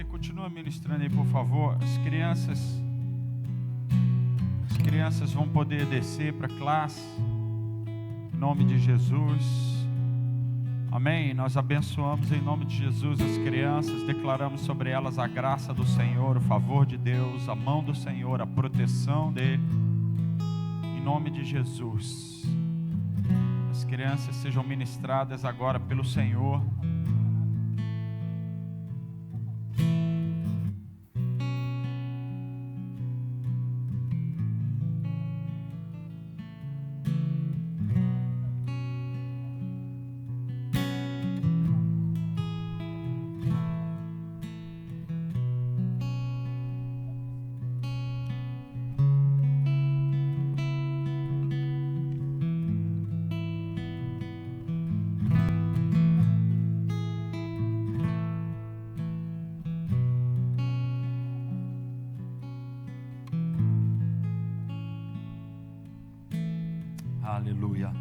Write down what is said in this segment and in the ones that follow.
Continua ministrando aí, por favor. As crianças vão poder descer para a classe, em nome de Jesus. Amém. Nós abençoamos em nome de Jesus as crianças, declaramos sobre elas a graça do Senhor, o favor de Deus, a mão do Senhor, a proteção dele, em nome de Jesus. As crianças sejam ministradas agora pelo Senhor. Aleluia.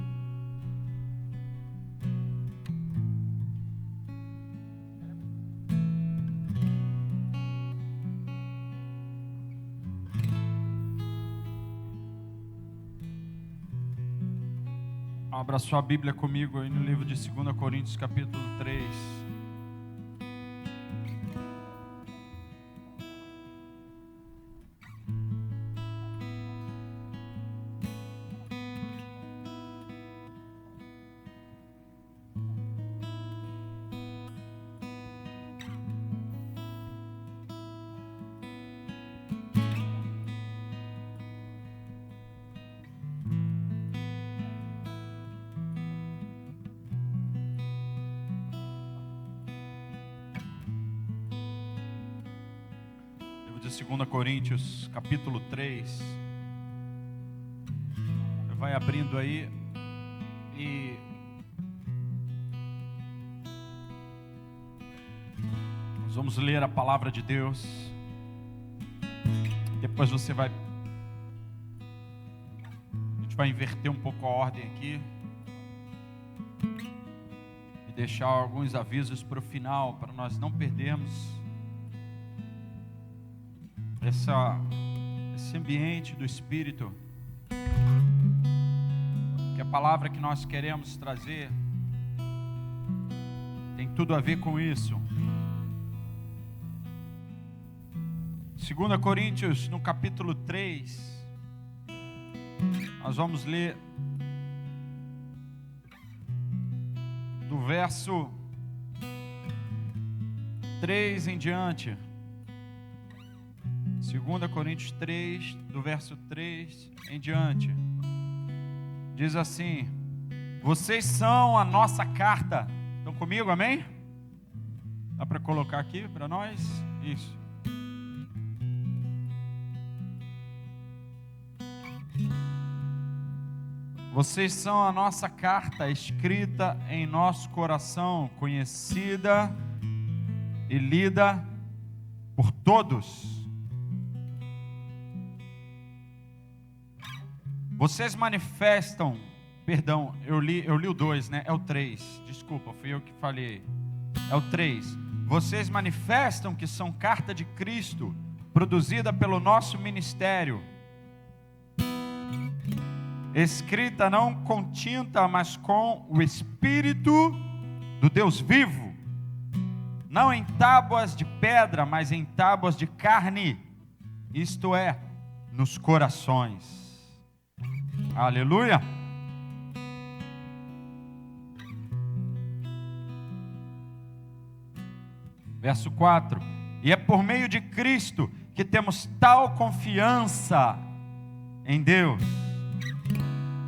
Abra sua Bíblia comigo aí no livro de 2 Coríntios capítulo 3. De 2 Coríntios capítulo 3. Vai abrindo aí e nós vamos ler a palavra de Deus. Depois você vai, a gente vai inverter um pouco a ordem aqui e deixar alguns avisos para o final, para nós não perdermos esse ambiente do Espírito, que a palavra que nós queremos trazer tem tudo a ver com isso. 2 Coríntios, no capítulo 3, nós vamos ler do verso 3 em diante. 2 Coríntios 3, do verso 3 em diante, diz assim: vocês são a nossa carta. Estão comigo, amém? Dá para colocar aqui para nós? Isso. Vocês são a nossa carta escrita em nosso coração, conhecida e lida por todos. Vocês manifestam, perdão, eu li o 2, né? É o 3, desculpa, fui eu que falei. É o 3. Vocês manifestam que são carta de Cristo, produzida pelo nosso ministério, escrita não com tinta, mas com o Espírito do Deus vivo, não em tábuas de pedra, mas em tábuas de carne, isto é, nos corações. Aleluia. Verso 4. E é por meio de Cristo que temos tal confiança em Deus.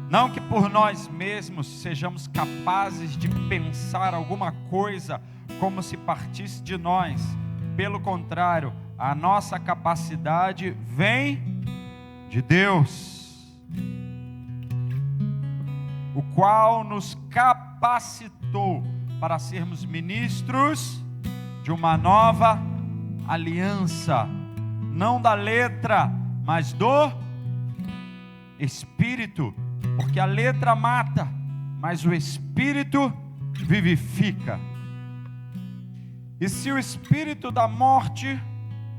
Não que por nós mesmos sejamos capazes de pensar alguma coisa como se partisse de nós. Pelo contrário, a nossa capacidade vem de Deus, o qual nos capacitou para sermos ministros de uma nova aliança, não da letra, mas do Espírito, porque a letra mata, mas o Espírito vivifica. E se o espírito da morte,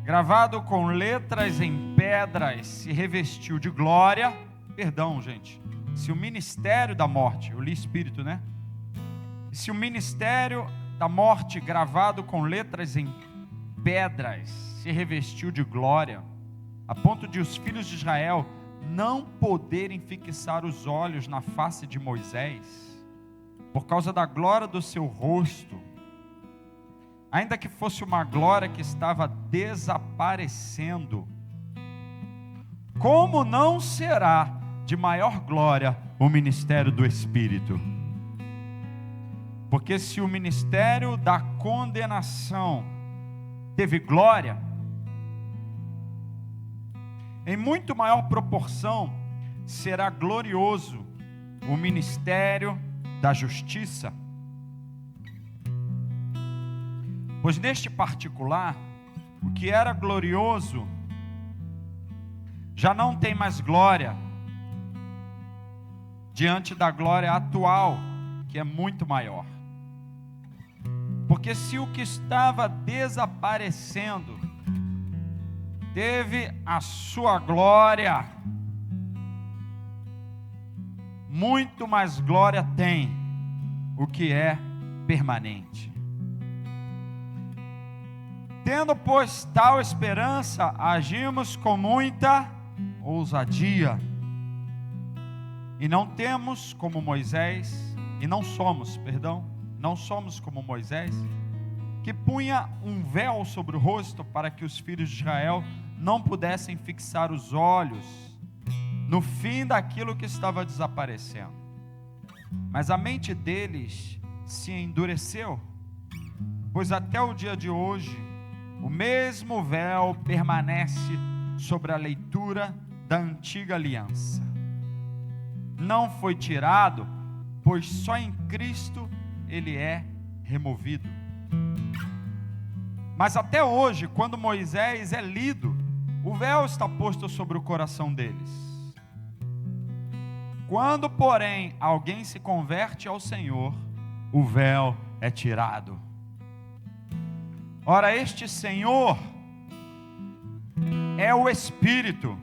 gravado com letras em pedras, se revestiu de glória, se o ministério da morte, eu li espírito, né? E se o ministério da morte, gravado com letras em pedras, se revestiu de glória, a ponto de os filhos de Israel não poderem fixar os olhos na face de Moisés, por causa da glória do seu rosto, ainda que fosse uma glória que estava desaparecendo, como não será de maior glória o ministério do Espírito? Porque se o ministério da condenação teve glória, em muito maior proporção será glorioso o ministério da justiça. Pois neste particular, o que era glorioso já não tem mais glória diante da glória atual, que é muito maior. Porque se o que estava desaparecendo teve a sua glória, muito mais glória tem o que é permanente. Tendo, pois, tal esperança, agimos com muita ousadia, e não temos como Moisés, não somos como Moisés, que punha um véu sobre o rosto para que os filhos de Israel não pudessem fixar os olhos no fim daquilo que estava desaparecendo. Mas a mente deles se endureceu, pois até o dia de hoje o mesmo véu permanece sobre a leitura da antiga aliança. Não foi tirado, pois só em Cristo ele é removido. Mas até hoje, quando Moisés é lido, o véu está posto sobre o coração deles. Quando, porém, alguém se converte ao Senhor, o véu é tirado. Ora, este Senhor é o Espírito,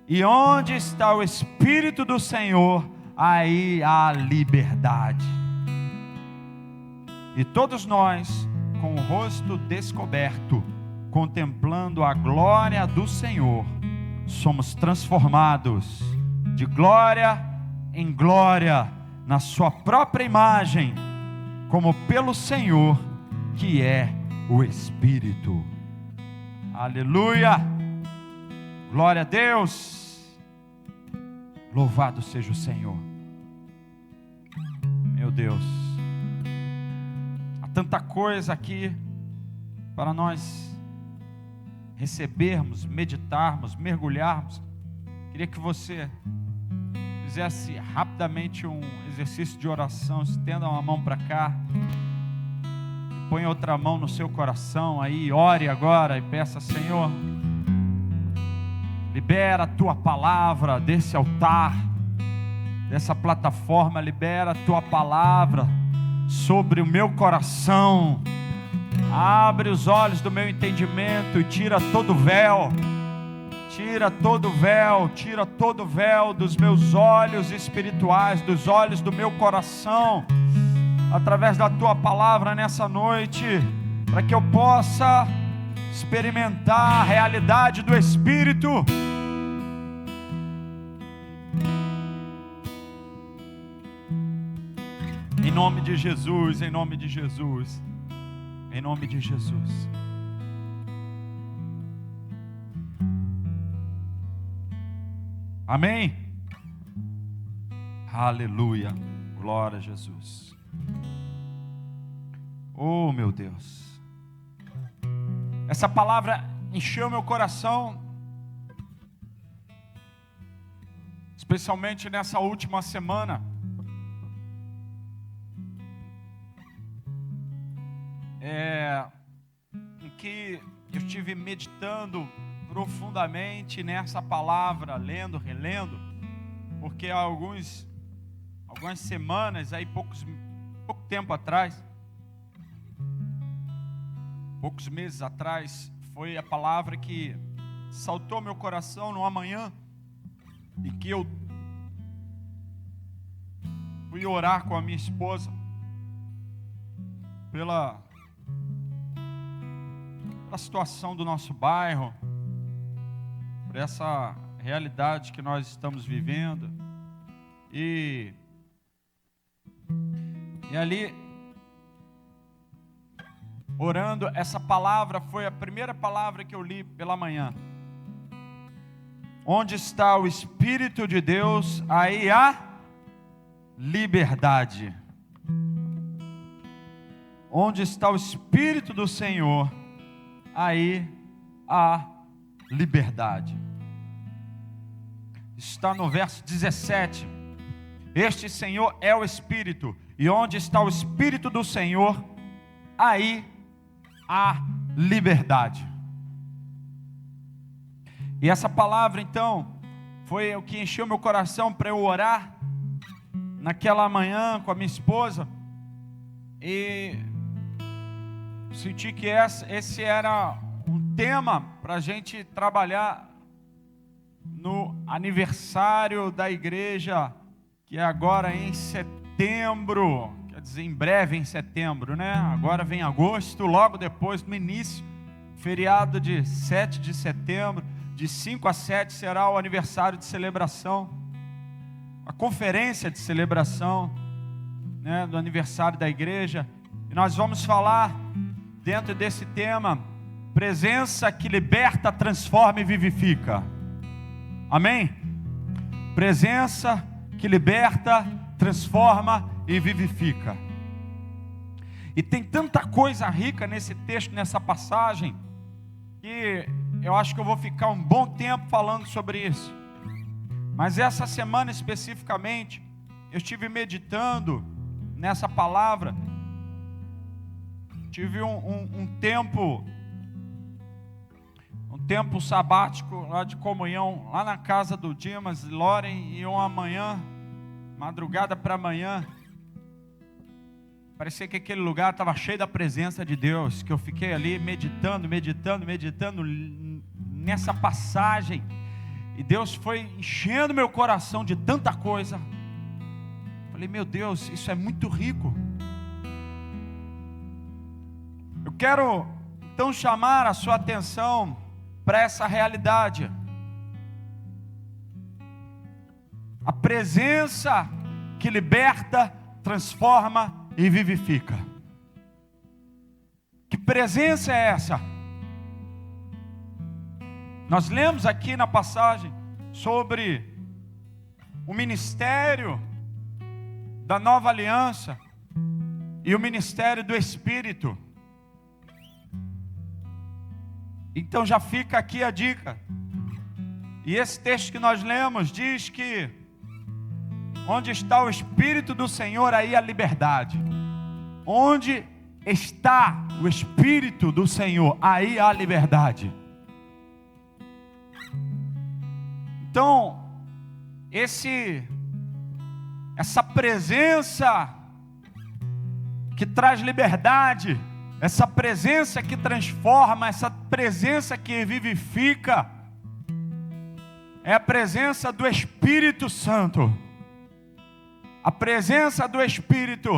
e onde está o Espírito do Senhor, aí há liberdade. E todos nós, com o rosto descoberto, contemplando a glória do Senhor, somos transformados de glória em glória, na sua própria imagem, como pelo Senhor, que é o Espírito. Aleluia, glória a Deus, louvado seja o Senhor. Meu Deus, há tanta coisa aqui para nós recebermos, meditarmos, mergulharmos. Queria que você fizesse rapidamente um exercício de oração. Estenda uma mão para cá, põe outra mão no seu coração aí, ore agora e peça: Senhor, libera a tua palavra desse altar, dessa plataforma, libera a tua palavra sobre o meu coração. Abre os olhos do meu entendimento e tira todo o véu. Tira todo o véu dos meus olhos espirituais, dos olhos do meu coração, através da tua palavra nessa noite, para que eu possa experimentar a realidade do Espírito. Em nome de Jesus, em nome de Jesus, em nome de Jesus. Amém? Aleluia, glória a Jesus. Oh, meu Deus, essa palavra encheu meu coração, especialmente nessa última semana. Em que eu estive meditando profundamente nessa palavra, lendo, relendo, porque há algumas semanas, aí pouco tempo atrás, poucos meses atrás, foi a palavra que saltou meu coração numa manhã em que eu fui orar com a minha esposa pela situação do nosso bairro, por essa realidade que nós estamos vivendo. E ali, orando, essa palavra foi a primeira palavra que eu li pela manhã. Onde está o Espírito de Deus, aí há liberdade. Onde está o Espírito do Senhor, aí há liberdade. Está no verso 17. Este Senhor é o Espírito, e onde está o Espírito do Senhor, aí há liberdade. E essa palavra então foi o que encheu meu coração para eu orar naquela manhã com a minha esposa, e senti que esse era um tema para a gente trabalhar no aniversário da igreja, que é agora em setembro, quer dizer, em breve em setembro, né? Agora vem agosto, logo depois, no início, feriado de 7 de setembro, de 5 a 7 será o aniversário de celebração, a conferência de celebração, né, do aniversário da igreja. E nós vamos falar dentro desse tema, presença que liberta, transforma e vivifica. Amém? Presença que liberta, transforma e vivifica. E tem tanta coisa rica nesse texto, nessa passagem, que eu acho que eu vou ficar um bom tempo falando sobre isso. Mas essa semana especificamente, eu estive meditando nessa palavra. Tive um tempo sabático lá de comunhão, lá na casa do Dimas e Loren, e uma manhã, madrugada para amanhã, parecia que aquele lugar estava cheio da presença de Deus, que eu fiquei ali meditando nessa passagem, e Deus foi enchendo meu coração de tanta coisa. Falei, meu Deus, isso é muito rico. Eu quero então chamar a sua atenção para essa realidade. A presença que liberta, transforma e vivifica. Que presença é essa? Nós lemos aqui na passagem sobre o ministério da nova aliança e o ministério do Espírito. Então já fica aqui a dica. E esse texto que nós lemos diz que onde está o Espírito do Senhor, aí a liberdade. Onde está o Espírito do Senhor, aí há liberdade. Então, essa presença que traz liberdade, essa presença que transforma, essa presença que vivifica, é a presença do Espírito Santo. A presença do Espírito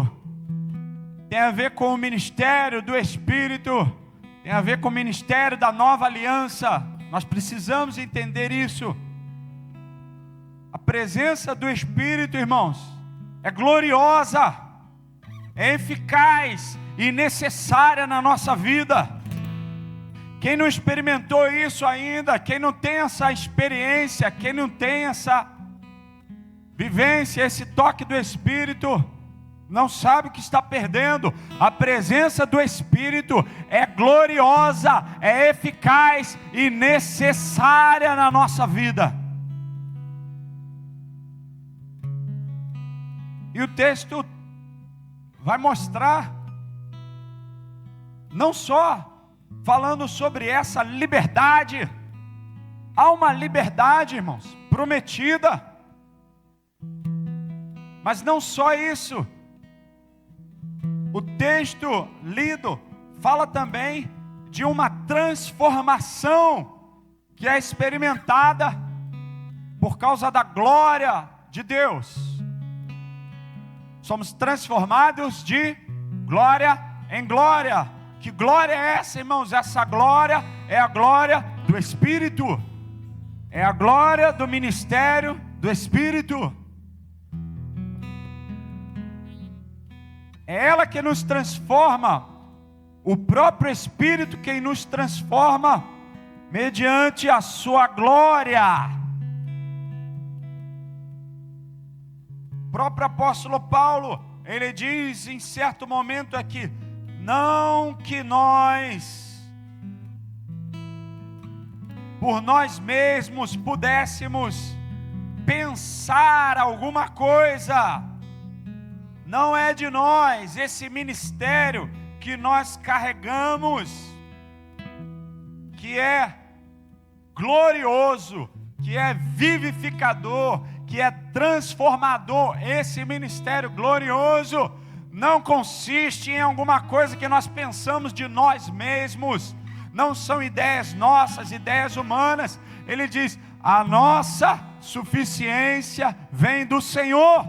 tem a ver com o ministério do Espírito, tem a ver com o ministério da nova aliança. Nós precisamos entender isso. A presença do Espírito, irmãos, é gloriosa, é eficaz e necessária na nossa vida. Quem não experimentou isso ainda, quem não tem essa experiência, quem não tem essa vivência, esse toque do Espírito, não sabe o que está perdendo. A presença do Espírito é gloriosa, é eficaz e necessária na nossa vida. E o texto vai mostrar, não só falando sobre essa liberdade, há uma liberdade, irmãos, prometida, mas não só isso, o texto lido fala também de uma transformação que é experimentada por causa da glória de Deus. Somos transformados de glória em glória. Que glória é essa, irmãos? Essa glória é a glória do Espírito. É a glória do ministério do Espírito. É ela que nos transforma. O próprio Espírito quem nos transforma mediante a sua glória. O próprio apóstolo Paulo, ele diz em certo momento aqui: não que nós, por nós mesmos, pudéssemos pensar alguma coisa. Não é de nós esse ministério que nós carregamos, que é glorioso, que é vivificador, que é transformador. Esse ministério glorioso não consiste em alguma coisa que nós pensamos de nós mesmos, não são ideias nossas, ideias humanas. Ele diz: a nossa suficiência vem do Senhor.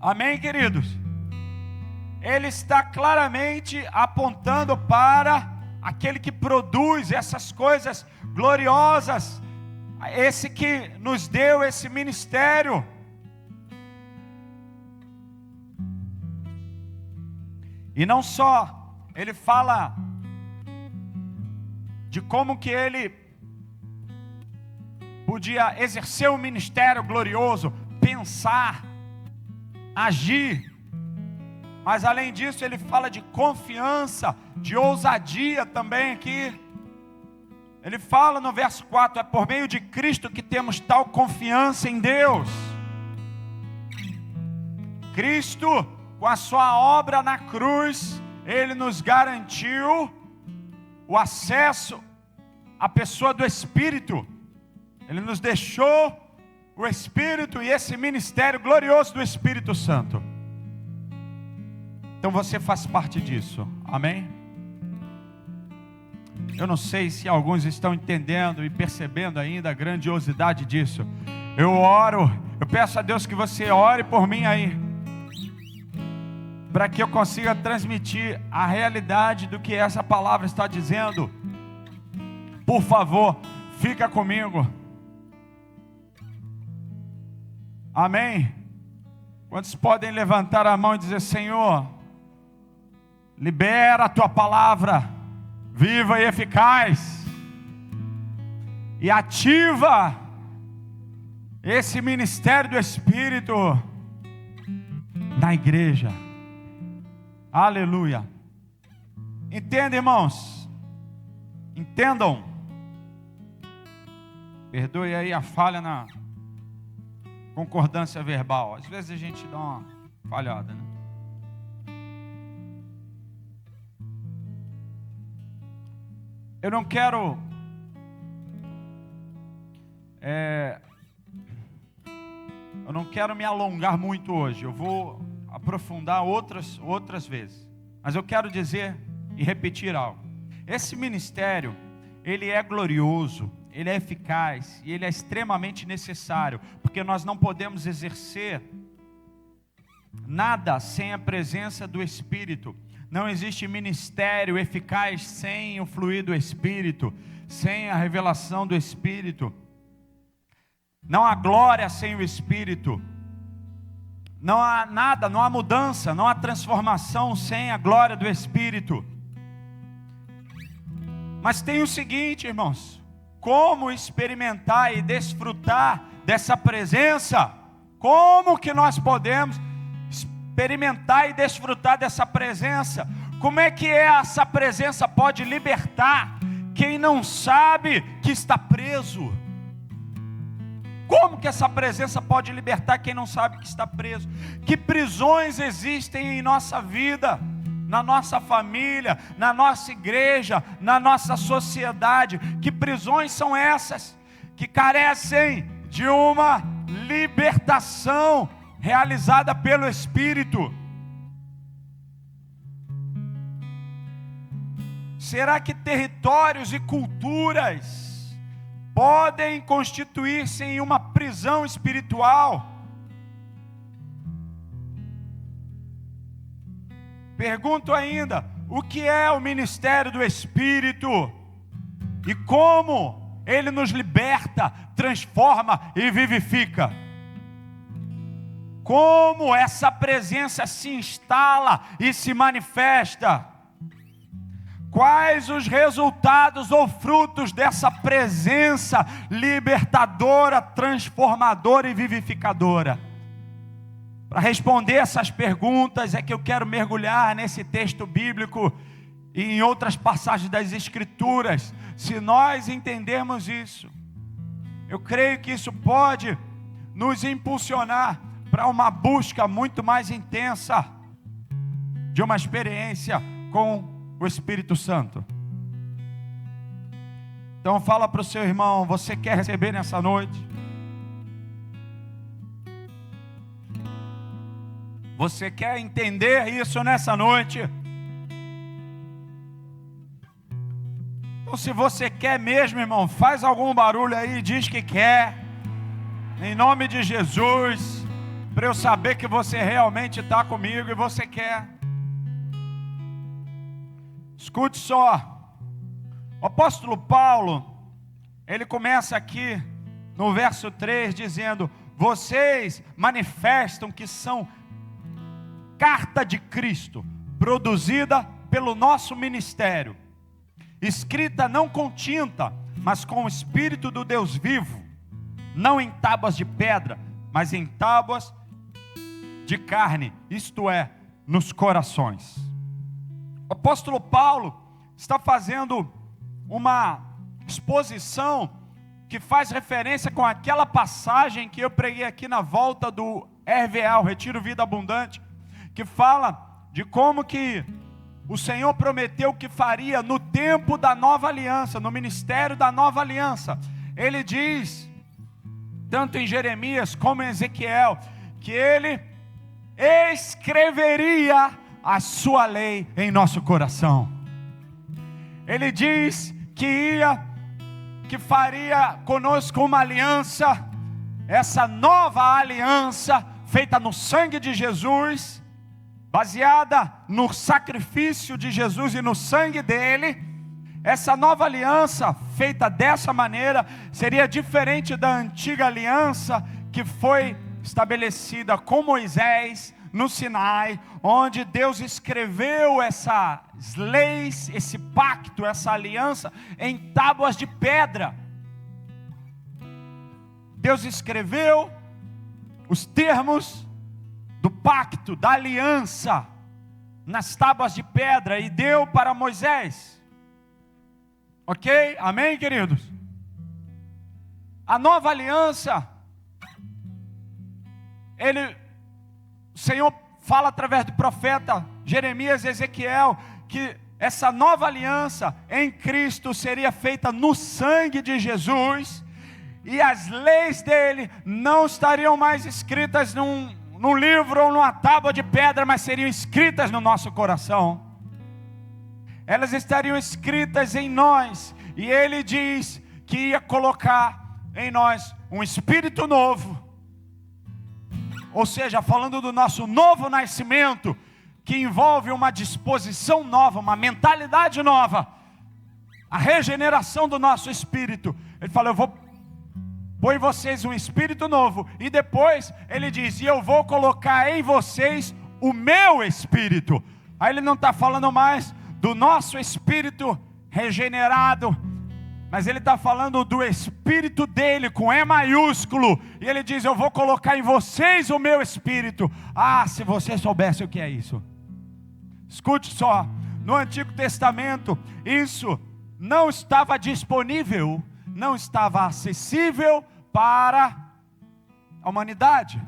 Amém, queridos? Ele está claramente apontando para aquele que produz essas coisas gloriosas, esse que nos deu esse ministério. E não só, ele fala de como que ele podia exercer um ministério glorioso, pensar, agir. Mas além disso ele fala de confiança, de ousadia também aqui. Ele fala no verso 4: é por meio de Cristo que temos tal confiança em Deus. Cristo, com a sua obra na cruz, ele nos garantiu o acesso à pessoa do Espírito. Ele nos deixou o Espírito e esse ministério glorioso do Espírito Santo. Então você faz parte disso, amém? Eu não sei se alguns estão entendendo e percebendo ainda a grandiosidade disso. Eu oro, eu peço a Deus que você ore por mim aí, para que eu consiga transmitir a realidade do que essa palavra está dizendo. Por favor, fica comigo. Amém? Quantos podem levantar a mão e dizer: Senhor, libera a tua palavra, viva e eficaz, e ativa esse ministério do Espírito na igreja. Aleluia. Entenda, irmãos, entendam. Perdoe aí a falha na concordância verbal. Às vezes a gente dá uma falhada, né? Eu não quero me alongar muito hoje. Eu vou aprofundar outras vezes. Mas eu quero dizer e repetir algo. Esse ministério, ele é glorioso, ele é eficaz e ele é extremamente necessário, porque nós não podemos exercer nada sem a presença do Espírito. Não existe ministério eficaz sem o fluir do Espírito, sem a revelação do Espírito. Não há glória sem o Espírito. Não há nada, não há mudança, não há transformação sem a glória do Espírito. Mas tem o seguinte, irmãos: como experimentar e desfrutar dessa presença? Como que nós podemos experimentar e desfrutar dessa presença? Como é que essa presença pode libertar quem não sabe que está preso? Como que essa presença pode libertar quem não sabe que está preso? Que prisões existem em nossa vida, na nossa família, na nossa igreja, na nossa sociedade? Que prisões são essas que carecem de uma libertação realizada pelo Espírito? Será que territórios e culturas podem constituir-se em uma prisão espiritual? Pergunto ainda, o que é o ministério do Espírito? E como ele nos liberta, transforma e vivifica? Como essa presença se instala e se manifesta? Quais os resultados ou frutos dessa presença libertadora, transformadora e vivificadora? Para responder essas perguntas é que eu quero mergulhar nesse texto bíblico e em outras passagens das Escrituras. Se nós entendermos isso, eu creio que isso pode nos impulsionar para uma busca muito mais intensa de uma experiência com o Espírito Santo. Então fala para o seu irmão, você quer receber nessa noite? Você quer entender isso nessa noite? Então se você quer mesmo, irmão, faz algum barulho aí, diz que quer, em nome de Jesus, para eu saber que você realmente está comigo e você quer. Escute só, o apóstolo Paulo, ele começa aqui no verso 3 dizendo: vocês manifestam que são carta de Cristo, produzida pelo nosso ministério, escrita não com tinta, mas com o Espírito do Deus vivo, não em tábuas de pedra, mas em tábuas de carne, isto é, nos corações. O apóstolo Paulo está fazendo uma exposição que faz referência com aquela passagem que eu preguei aqui na volta do RVA, o Retiro Vida Abundante, que fala de como que o Senhor prometeu que faria no tempo da nova aliança, no ministério da nova aliança. Ele diz, tanto em Jeremias como em Ezequiel, que ele escreveria a sua lei em nosso coração. Ele diz que faria conosco uma aliança, essa nova aliança feita no sangue de Jesus, baseada no sacrifício de Jesus e no sangue dele. Essa nova aliança feita dessa maneira seria diferente da antiga aliança que foi estabelecida com Moisés no Sinai, onde Deus escreveu essas leis, esse pacto, essa aliança em tábuas de pedra. Deus escreveu os termos do pacto, da aliança, nas tábuas de pedra e deu para Moisés. Ok? Amém, queridos? A nova aliança, o Senhor fala através do profeta Jeremias e Ezequiel, que essa nova aliança em Cristo seria feita no sangue de Jesus, e as leis dele não estariam mais escritas num livro ou numa tábua de pedra, mas seriam escritas no nosso coração. Elas estariam escritas em nós, e ele diz que ia colocar em nós um espírito novo, ou seja, falando do nosso novo nascimento, que envolve uma disposição nova, uma mentalidade nova, a regeneração do nosso espírito. Ele fala, eu vou pôr em vocês um espírito novo, e depois ele diz, e eu vou colocar em vocês o meu espírito. Aí ele não está falando mais do nosso espírito regenerado, mas ele está falando do Espírito dele, com E maiúsculo, e ele diz, eu vou colocar em vocês o meu Espírito. Ah, se você soubesse o que é isso. Escute só, no Antigo Testamento, isso não estava disponível, não estava acessível para a humanidade,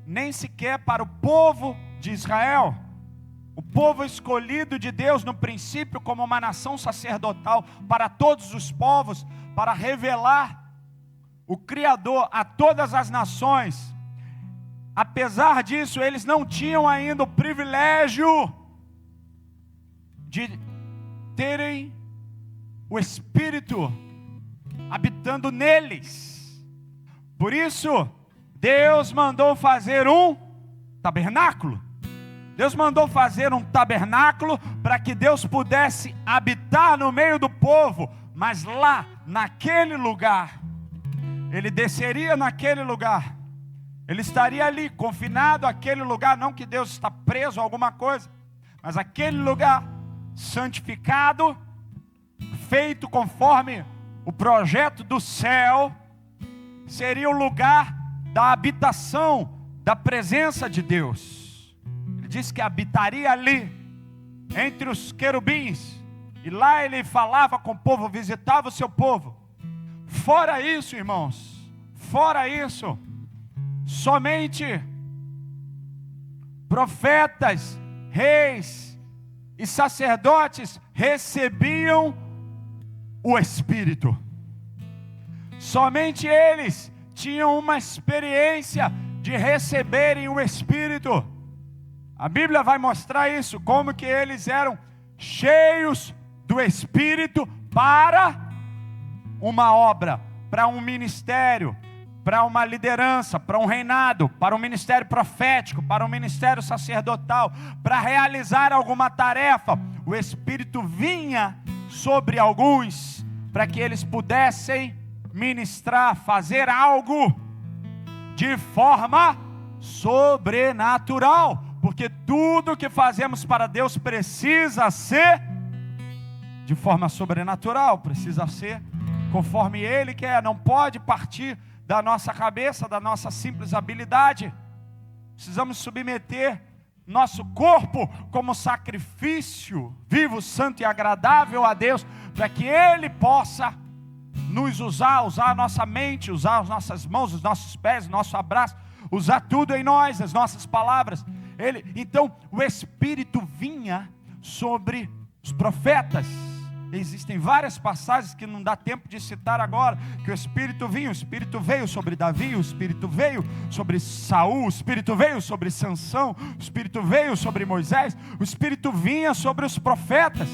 nem sequer para o povo de Israel. O povo escolhido de Deus no princípio como uma nação sacerdotal para todos os povos, para revelar o Criador a todas as nações. Apesar disso, eles não tinham ainda o privilégio de terem o Espírito habitando neles. Por isso, Deus mandou fazer um tabernáculo. Deus mandou fazer um tabernáculo para que Deus pudesse habitar no meio do povo. Mas lá, naquele lugar, Ele desceria naquele lugar. Ele estaria ali, confinado àquele lugar. Não que Deus está preso a alguma coisa, mas aquele lugar santificado, feito conforme o projeto do céu, seria o lugar da habitação, da presença de Deus. Ele disse que habitaria ali, entre os querubins, e lá Ele falava com o povo, visitava o seu povo. Fora isso, irmãos, fora isso, somente profetas, reis e sacerdotes recebiam o Espírito. Somente eles tinham uma experiência de receberem o Espírito. A Bíblia vai mostrar isso, como que eles eram cheios do Espírito para uma obra, para um ministério, para uma liderança, para um reinado, para um ministério profético, para um ministério sacerdotal, para realizar alguma tarefa. O Espírito vinha sobre alguns, para que eles pudessem ministrar, fazer algo de forma sobrenatural, porque tudo que fazemos para Deus precisa ser de forma sobrenatural, precisa ser conforme Ele quer, não pode partir da nossa cabeça, da nossa simples habilidade. Precisamos submeter nosso corpo como sacrifício vivo, santo e agradável a Deus, para que Ele possa nos usar a nossa mente, usar as nossas mãos, os nossos pés, o nosso abraço, usar tudo em nós, as nossas palavras. Então o Espírito vinha sobre os profetas. Existem várias passagens que não dá tempo de citar agora, que o Espírito vinha, o Espírito veio sobre Davi, o Espírito veio sobre Saul, o Espírito veio sobre Sansão, o Espírito veio sobre Moisés, o Espírito vinha sobre os profetas.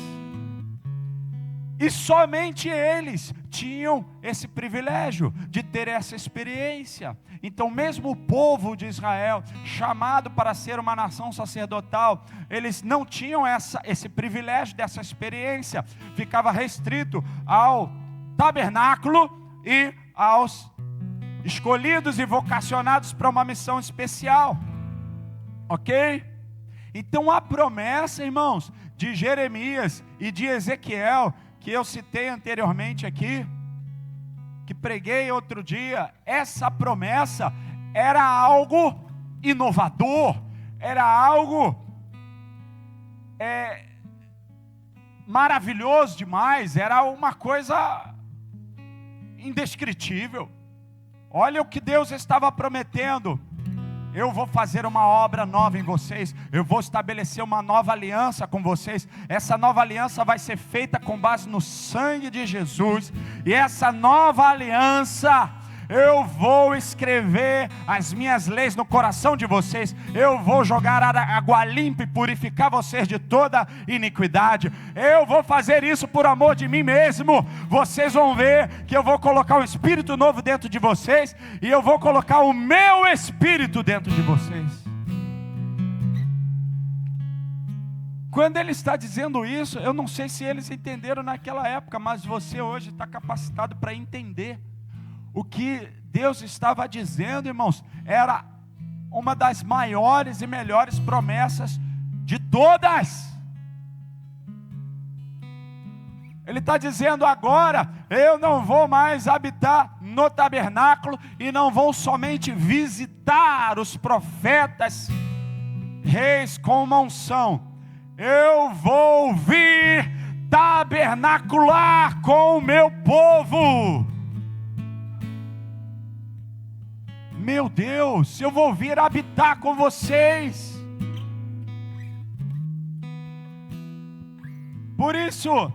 E somente eles tinham esse privilégio de ter essa experiência. Então mesmo o povo de Israel, chamado para ser uma nação sacerdotal, eles não tinham esse privilégio dessa experiência. Ficava restrito ao tabernáculo e aos escolhidos e vocacionados para uma missão especial. Ok? Então a promessa, irmãos, de Jeremias e de Ezequiel, que eu citei anteriormente aqui, que preguei outro dia, essa promessa era algo inovador, era algo maravilhoso demais, era uma coisa indescritível. Olha o que Deus estava prometendo: eu vou fazer uma obra nova em vocês, eu vou estabelecer uma nova aliança com vocês. Essa nova aliança vai ser feita com base no sangue de Jesus, e essa nova aliança, eu vou escrever as minhas leis no coração de vocês, eu vou jogar água limpa e purificar vocês de toda iniquidade. Eu vou fazer isso por amor de mim mesmo. Vocês vão ver que eu vou colocar um espírito novo dentro de vocês, e eu vou colocar o meu espírito dentro de vocês. Quando ele está dizendo isso, eu não sei se eles entenderam naquela época, mas você hoje está capacitado para entender. O que Deus estava dizendo, irmãos, era uma das maiores e melhores promessas de todas. Ele está dizendo agora: eu não vou mais habitar no tabernáculo, e não vou somente visitar os profetas, reis com uma unção. Eu vou vir tabernacular com o meu povo. Meu Deus, eu vou vir habitar com vocês. Por isso,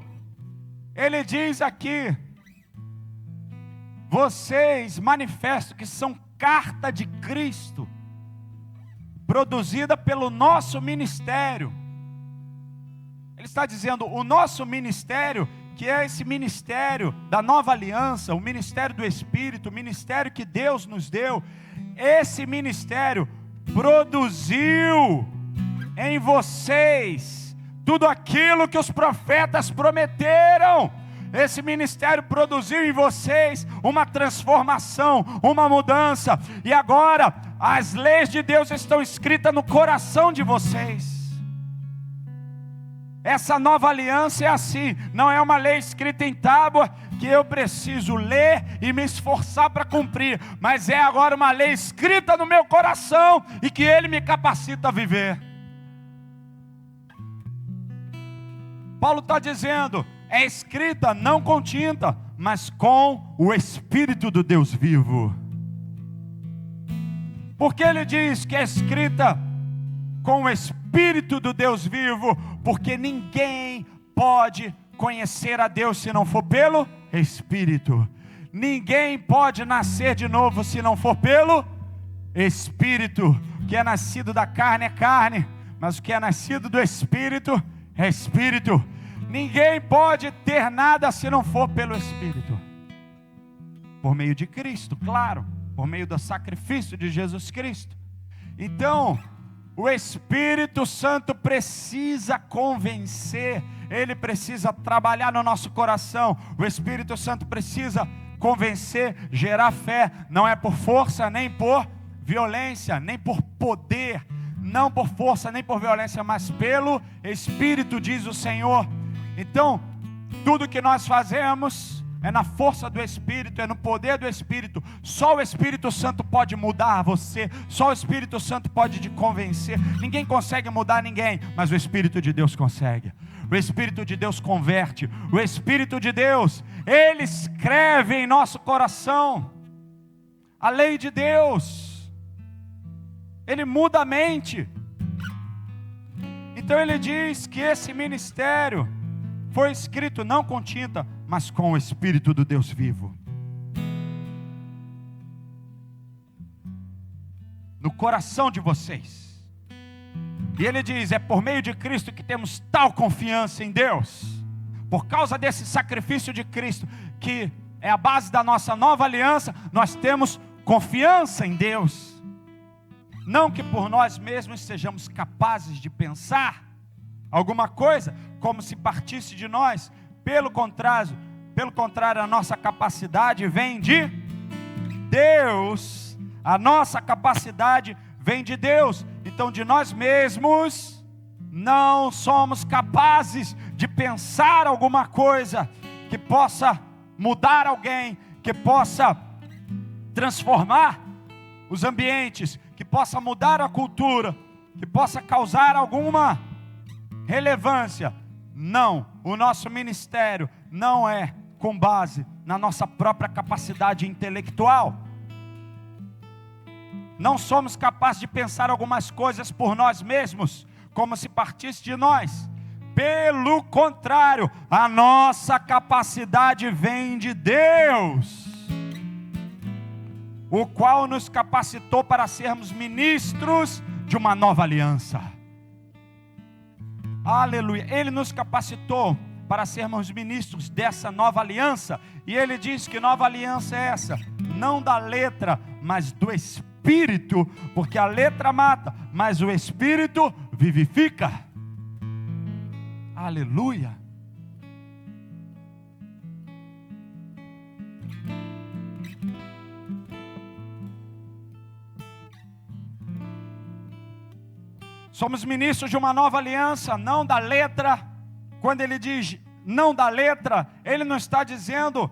ele diz aqui: vocês manifestam que são carta de Cristo, produzida pelo nosso ministério. Ele está dizendo, o nosso ministério, que é esse ministério da nova aliança, o ministério do Espírito, o ministério que Deus nos deu, esse ministério produziu em vocês tudo aquilo que os profetas prometeram. Esse ministério produziu em vocês uma transformação, uma mudança, e agora as leis de Deus estão escritas no coração de vocês. Essa nova aliança é assim, não é uma lei escrita em tábua que eu preciso ler e me esforçar para cumprir, mas é agora uma lei escrita no meu coração e que Ele me capacita a viver. Paulo está dizendo, é escrita não com tinta, mas com o Espírito do Deus vivo. Porque ele diz que é escrita com o Espírito do Deus vivo? Porque ninguém pode conhecer a Deus se não for pelo Espírito. Ninguém pode nascer de novo se não for pelo Espírito. O que é nascido da carne é carne, mas o que é nascido do Espírito é Espírito. Ninguém pode ter nada se não for pelo Espírito. Por meio de Cristo, claro, por meio do sacrifício de Jesus Cristo. Então, o Espírito Santo precisa convencer, ele precisa trabalhar no nosso coração. O Espírito Santo precisa convencer, gerar fé. Não é por força, nem por violência, nem por poder. Não por força, nem por violência, mas pelo Espírito, diz o Senhor. Então, tudo que nós fazemos é na força do Espírito, é no poder do Espírito. Só o Espírito Santo pode mudar você, só o Espírito Santo pode te convencer. Ninguém consegue mudar ninguém, mas o Espírito de Deus consegue. O Espírito de Deus converte. O Espírito de Deus, Ele escreve em nosso coração a lei de Deus. Ele muda a mente. Então ele diz que esse ministério foi escrito não com tinta, mas com o Espírito do Deus vivo. No coração de vocês. E ele diz, é por meio de Cristo que temos tal confiança em Deus. Por causa desse sacrifício de Cristo, que é a base da nossa nova aliança, nós temos confiança em Deus. Não que por nós mesmos sejamos capazes de pensar alguma coisa como se partisse de nós. Pelo contrário, a nossa capacidade vem de Deus. A nossa capacidade vem de Deus. Então, de nós mesmos não somos capazes de pensar alguma coisa que possa mudar alguém, que possa transformar os ambientes, que possa mudar a cultura, que possa causar alguma relevância. Não, o nosso ministério não é com base na nossa própria capacidade intelectual. Não somos capazes de pensar algumas coisas por nós mesmos, como se partisse de nós. Pelo contrário, a nossa capacidade vem de Deus, o qual nos capacitou para sermos ministros de uma nova aliança. Aleluia. Ele nos capacitou para sermos ministros dessa nova aliança. E ele diz que nova aliança é essa, não da letra, mas do Espírito, porque a letra mata, mas o Espírito vivifica. Aleluia. Somos ministros de uma nova aliança, não da letra. Quando ele diz não da letra, ele não está dizendo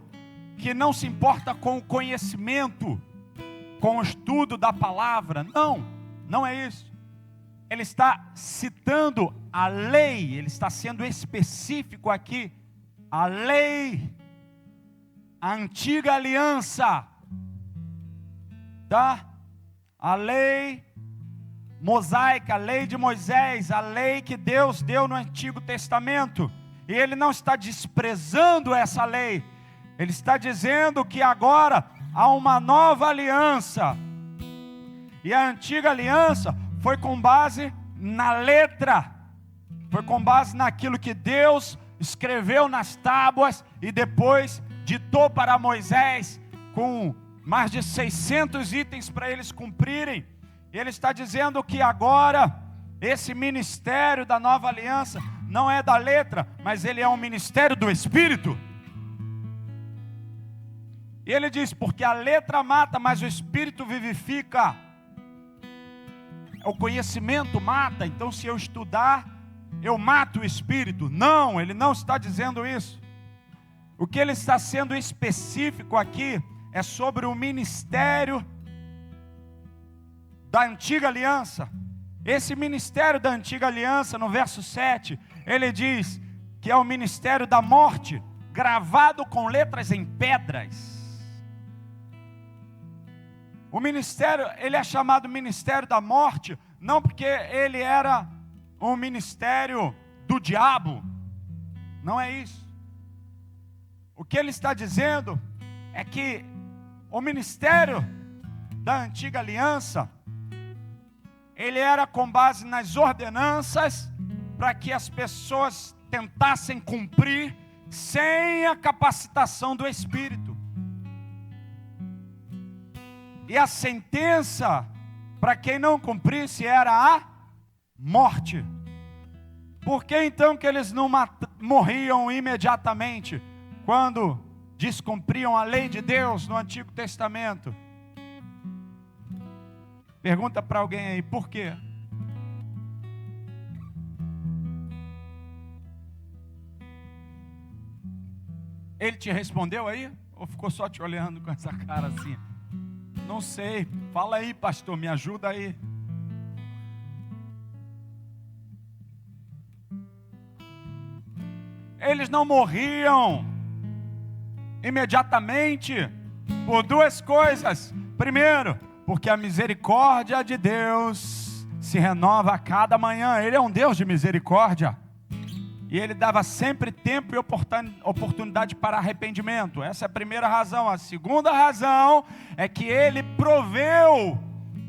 que não se importa com o conhecimento, com o estudo da palavra. Não, não é isso. Ele está citando a lei, ele está sendo específico aqui. A lei, a antiga aliança, tá? A lei mosaica, a lei de Moisés, a lei que Deus deu no Antigo Testamento. E ele não está desprezando essa lei. Ele está dizendo que agora há uma nova aliança. E a antiga aliança foi com base na letra. Foi com base naquilo que Deus escreveu nas tábuas e depois ditou para Moisés, com mais de 600 itens para eles cumprirem. Ele está dizendo que agora esse ministério da nova aliança não é da letra, mas ele é um ministério do Espírito. E ele diz, porque a letra mata, mas o Espírito vivifica. O conhecimento mata, então se eu estudar, eu mato o Espírito. Não, ele não está dizendo isso. O que ele está sendo específico aqui é sobre o ministério da antiga aliança. Esse ministério da antiga aliança, no verso 7, ele diz que é o ministério da morte, gravado com letras em pedras. O ministério, ele é chamado ministério da morte, não porque ele era um ministério do diabo, não é isso. O que ele está dizendo é que o ministério da antiga aliança, ele era com base nas ordenanças, para que as pessoas tentassem cumprir, sem a capacitação do Espírito. E a sentença, para quem não cumprisse, era a morte. Por que então que eles não morriam imediatamente, quando descumpriam a lei de Deus no Antigo Testamento? Pergunta para alguém aí, por quê? Ele te respondeu aí? Ou ficou só te olhando com essa cara assim? Não sei, fala aí, pastor, me ajuda aí. Eles não morriam imediatamente por duas coisas. Primeiro, porque a misericórdia de Deus se renova a cada manhã. Ele é um Deus de misericórdia. E Ele dava sempre tempo e oportunidade para arrependimento. Essa é a primeira razão. A segunda razão é que Ele proveu,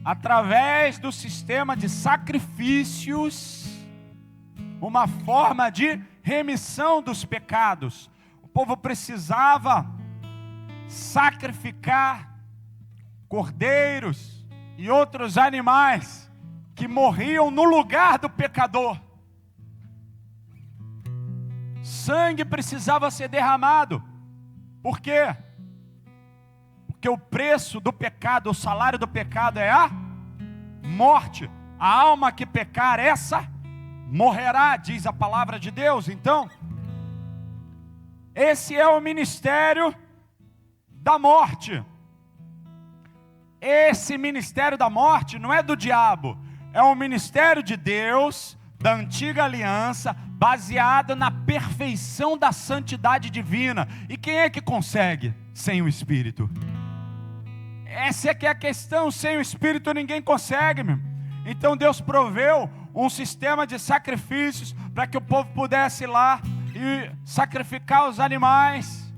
através do sistema de sacrifícios, uma forma de remissão dos pecados. O povo precisava sacrificar cordeiros e outros animais que morriam no lugar do pecador. Sangue precisava ser derramado. Por quê? Porque o preço do pecado, o salário do pecado é a morte. A alma que pecar, essa morrerá, diz a palavra de Deus. Então, esse é o ministério da morte. Esse ministério da morte não é do diabo, é um ministério de Deus, da antiga aliança, baseado na perfeição da santidade divina. E quem é que consegue sem o Espírito? Essa é que é a questão. Sem o Espírito ninguém consegue, meu. Então Deus proveu um sistema de sacrifícios para que o povo pudesse ir lá e sacrificar os animais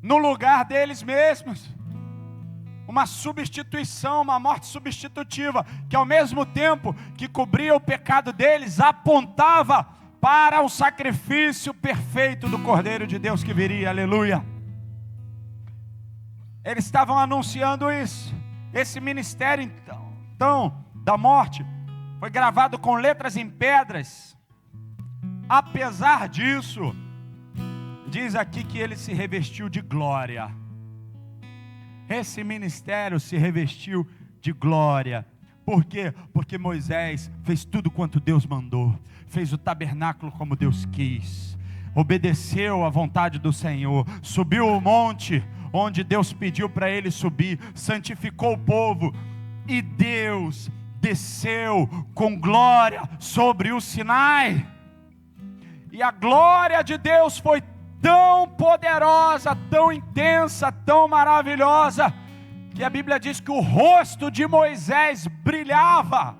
no lugar deles mesmos. Uma substituição, uma morte substitutiva, que ao mesmo tempo que cobria o pecado deles, apontava para o sacrifício perfeito do Cordeiro de Deus que viria, aleluia. Eles estavam anunciando isso. Esse ministério então da morte foi gravado com letras em pedras. Apesar disso, diz aqui que ele se revestiu de glória. Esse ministério se revestiu de glória. Por quê? Porque Moisés fez tudo quanto Deus mandou. Fez o tabernáculo como Deus quis. Obedeceu à vontade do Senhor. Subiu o monte onde Deus pediu para ele subir. Santificou o povo. E Deus desceu com glória sobre o Sinai. E a glória de Deus foi tão poderosa, tão intensa, tão maravilhosa, que a Bíblia diz que o rosto de Moisés brilhava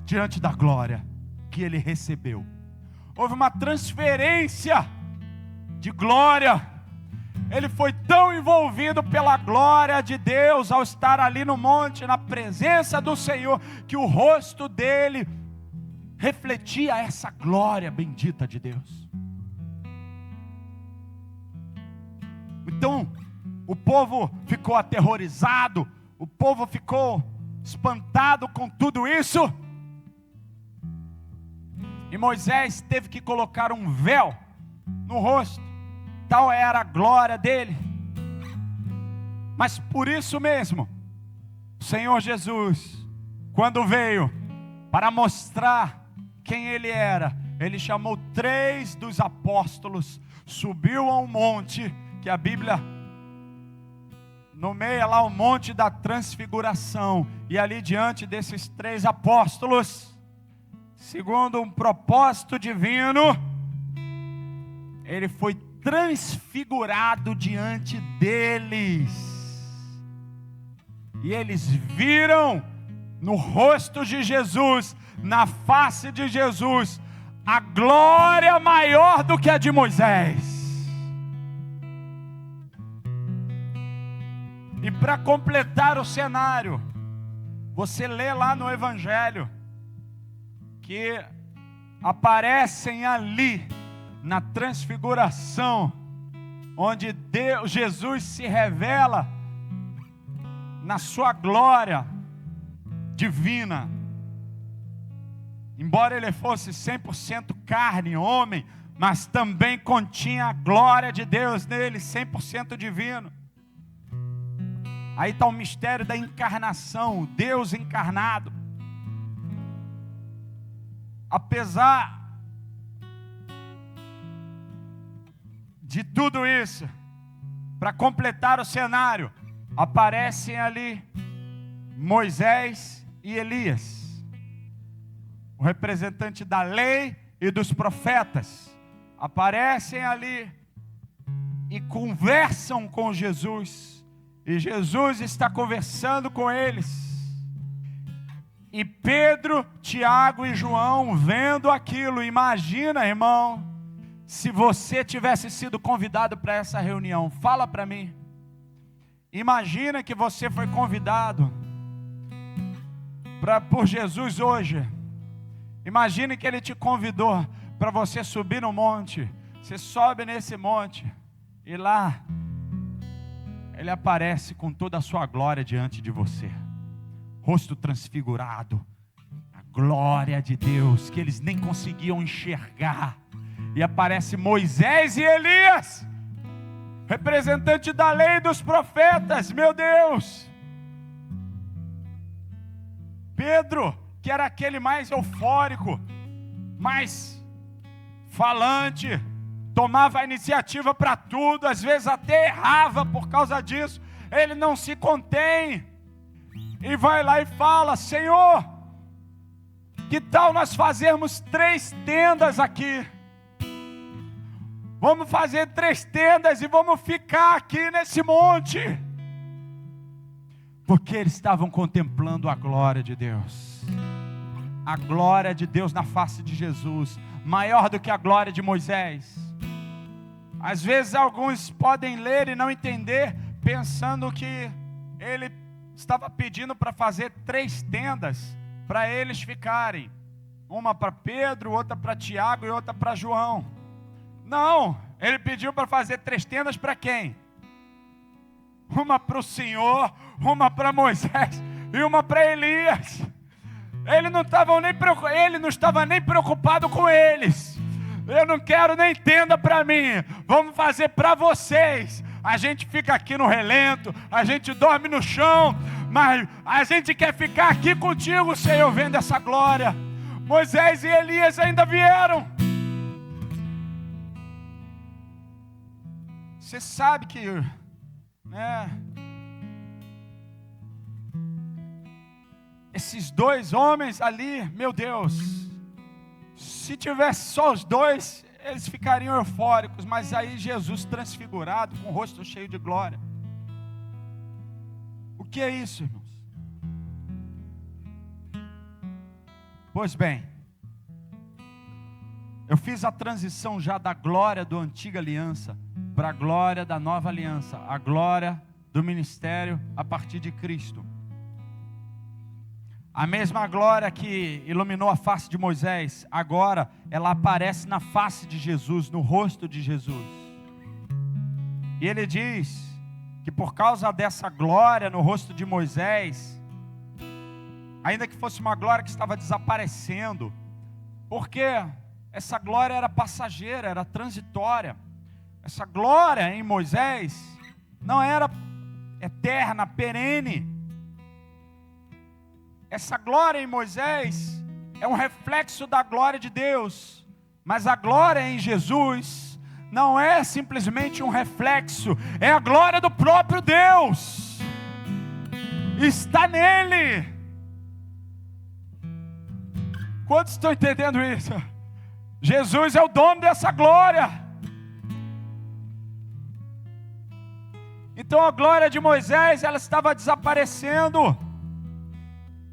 diante da glória que ele recebeu. Houve uma transferência de glória. Ele foi tão envolvido pela glória de Deus ao estar ali no monte, na presença do Senhor, que o rosto dele refletia essa glória bendita de Deus. Então, o povo ficou aterrorizado, o povo ficou espantado com tudo isso. E Moisés teve que colocar um véu no rosto, tal era a glória dele. Mas por isso mesmo, o Senhor Jesus, quando veio para mostrar quem Ele era, Ele chamou 3 dos apóstolos, subiu a um monte, que a Bíblia nomeia lá o monte da transfiguração, e ali diante desses 3 apóstolos, segundo um propósito divino, Ele foi transfigurado diante deles. E eles viram no rosto de Jesus, na face de Jesus, a glória maior do que a de Moisés. E para completar o cenário, você lê lá no Evangelho, que aparecem ali, na transfiguração, onde Jesus se revela na sua glória divina. Embora ele fosse 100% carne, homem, mas também continha a glória de Deus nele, 100% divino. Aí está o mistério da encarnação, o Deus encarnado. Apesar de tudo isso, para completar o cenário, aparecem ali Moisés e Elias, o representante da lei e dos profetas, aparecem ali e conversam com Jesus, e Jesus está conversando com eles. E Pedro, Tiago e João vendo aquilo, imagina, irmão, se você tivesse sido convidado para essa reunião, fala para mim. Imagina que você foi convidado por Jesus hoje. Imagine que Ele te convidou para você subir no monte. Você sobe nesse monte e lá Ele aparece com toda a sua glória diante de você. Rosto transfigurado, a glória de Deus que eles nem conseguiam enxergar. E aparece Moisés e Elias, representante da lei e dos profetas, meu Deus. Pedro, que era aquele mais eufórico, mais falante, tomava a iniciativa para tudo, às vezes até errava por causa disso, ele não se contém, e vai lá e fala: Senhor, que tal nós fazermos 3 tendas aqui? Vamos fazer 3 tendas e vamos ficar aqui nesse monte. Porque eles estavam contemplando a glória de Deus. A glória de Deus na face de Jesus, maior do que a glória de Moisés. Às vezes alguns podem ler e não entender, pensando que ele estava pedindo para fazer 3 tendas, para eles ficarem. Uma para Pedro, outra para Tiago e outra para João. Não, ele pediu para fazer 3 tendas para quem? Uma para o Senhor, uma para Moisés e uma para Elias. Ele não estava nem preocupado com eles. Eu não quero nem tenda para mim, vamos fazer para vocês. A gente fica aqui no relento, a gente dorme no chão, mas a gente quer ficar aqui contigo, Senhor, vendo essa glória. Moisés e Elias ainda vieram. Você sabe que, esses 2 homens ali, meu Deus, se tivesse só os 2, eles ficariam eufóricos, mas aí Jesus transfigurado, com o rosto cheio de glória. O que é isso, irmãos? Pois bem, eu fiz a transição já da glória da antiga aliança para a glória da nova aliança, a glória do ministério a partir de Cristo. A mesma glória que iluminou a face de Moisés, agora ela aparece na face de Jesus, no rosto de Jesus. E ele diz que por causa dessa glória no rosto de Moisés, ainda que fosse uma glória que estava desaparecendo, porque essa glória era passageira, era transitória. Essa glória em Moisés não era eterna, perene. Essa glória em Moisés é um reflexo da glória de Deus, mas a glória em Jesus não é simplesmente um reflexo, é a glória do próprio Deus, está nele. Quantos estão entendendo isso? Jesus é o dono dessa glória. Então a glória de Moisés, ela estava desaparecendo.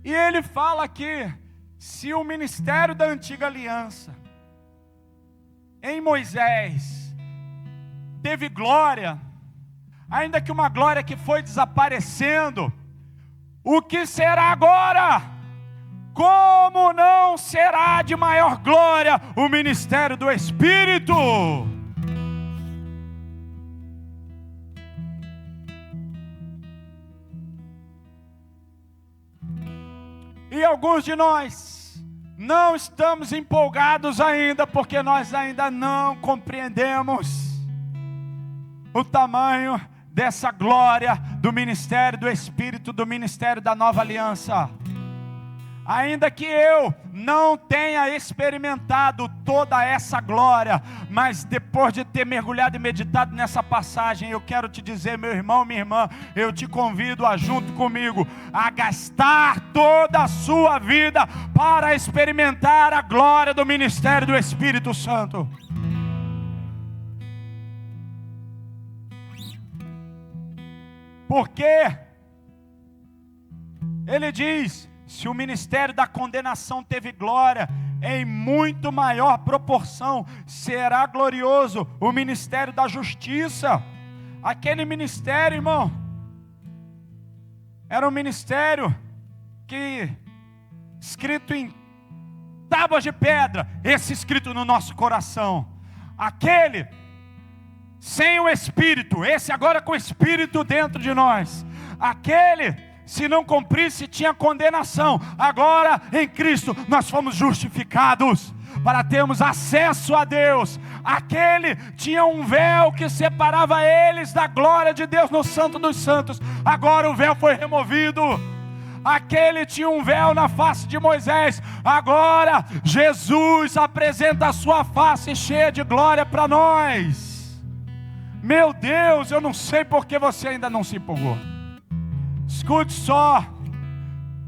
E ele fala aqui, se o ministério da antiga aliança, em Moisés, teve glória, ainda que uma glória que foi desaparecendo, o que será agora? Como não será de maior glória o ministério do Espírito? E alguns de nós não estamos empolgados ainda, porque nós ainda não compreendemos o tamanho dessa glória do ministério do Espírito, do ministério da nova aliança. Ainda que eu não tenha experimentado toda essa glória, mas depois de ter mergulhado e meditado nessa passagem, eu quero te dizer, meu irmão, minha irmã, eu te convido a junto comigo, a gastar toda a sua vida para experimentar a glória do ministério do Espírito Santo. Porque ele diz, se o ministério da condenação teve glória, em muito maior proporção será glorioso o ministério da justiça. Aquele ministério, irmão, era um ministério que, escrito em tábuas de pedra, esse escrito no nosso coração. Aquele sem o Espírito, esse agora com o Espírito dentro de nós. Aquele, se não cumprisse, tinha condenação. Agora em Cristo nós fomos justificados para termos acesso a Deus. Aquele tinha um véu que separava eles da glória de Deus no Santo dos Santos. Agora o véu foi removido. Aquele tinha um véu na face de Moisés. Agora Jesus apresenta a sua face cheia de glória para nós. Meu Deus, eu não sei porque você ainda não se empolgou. Escute só,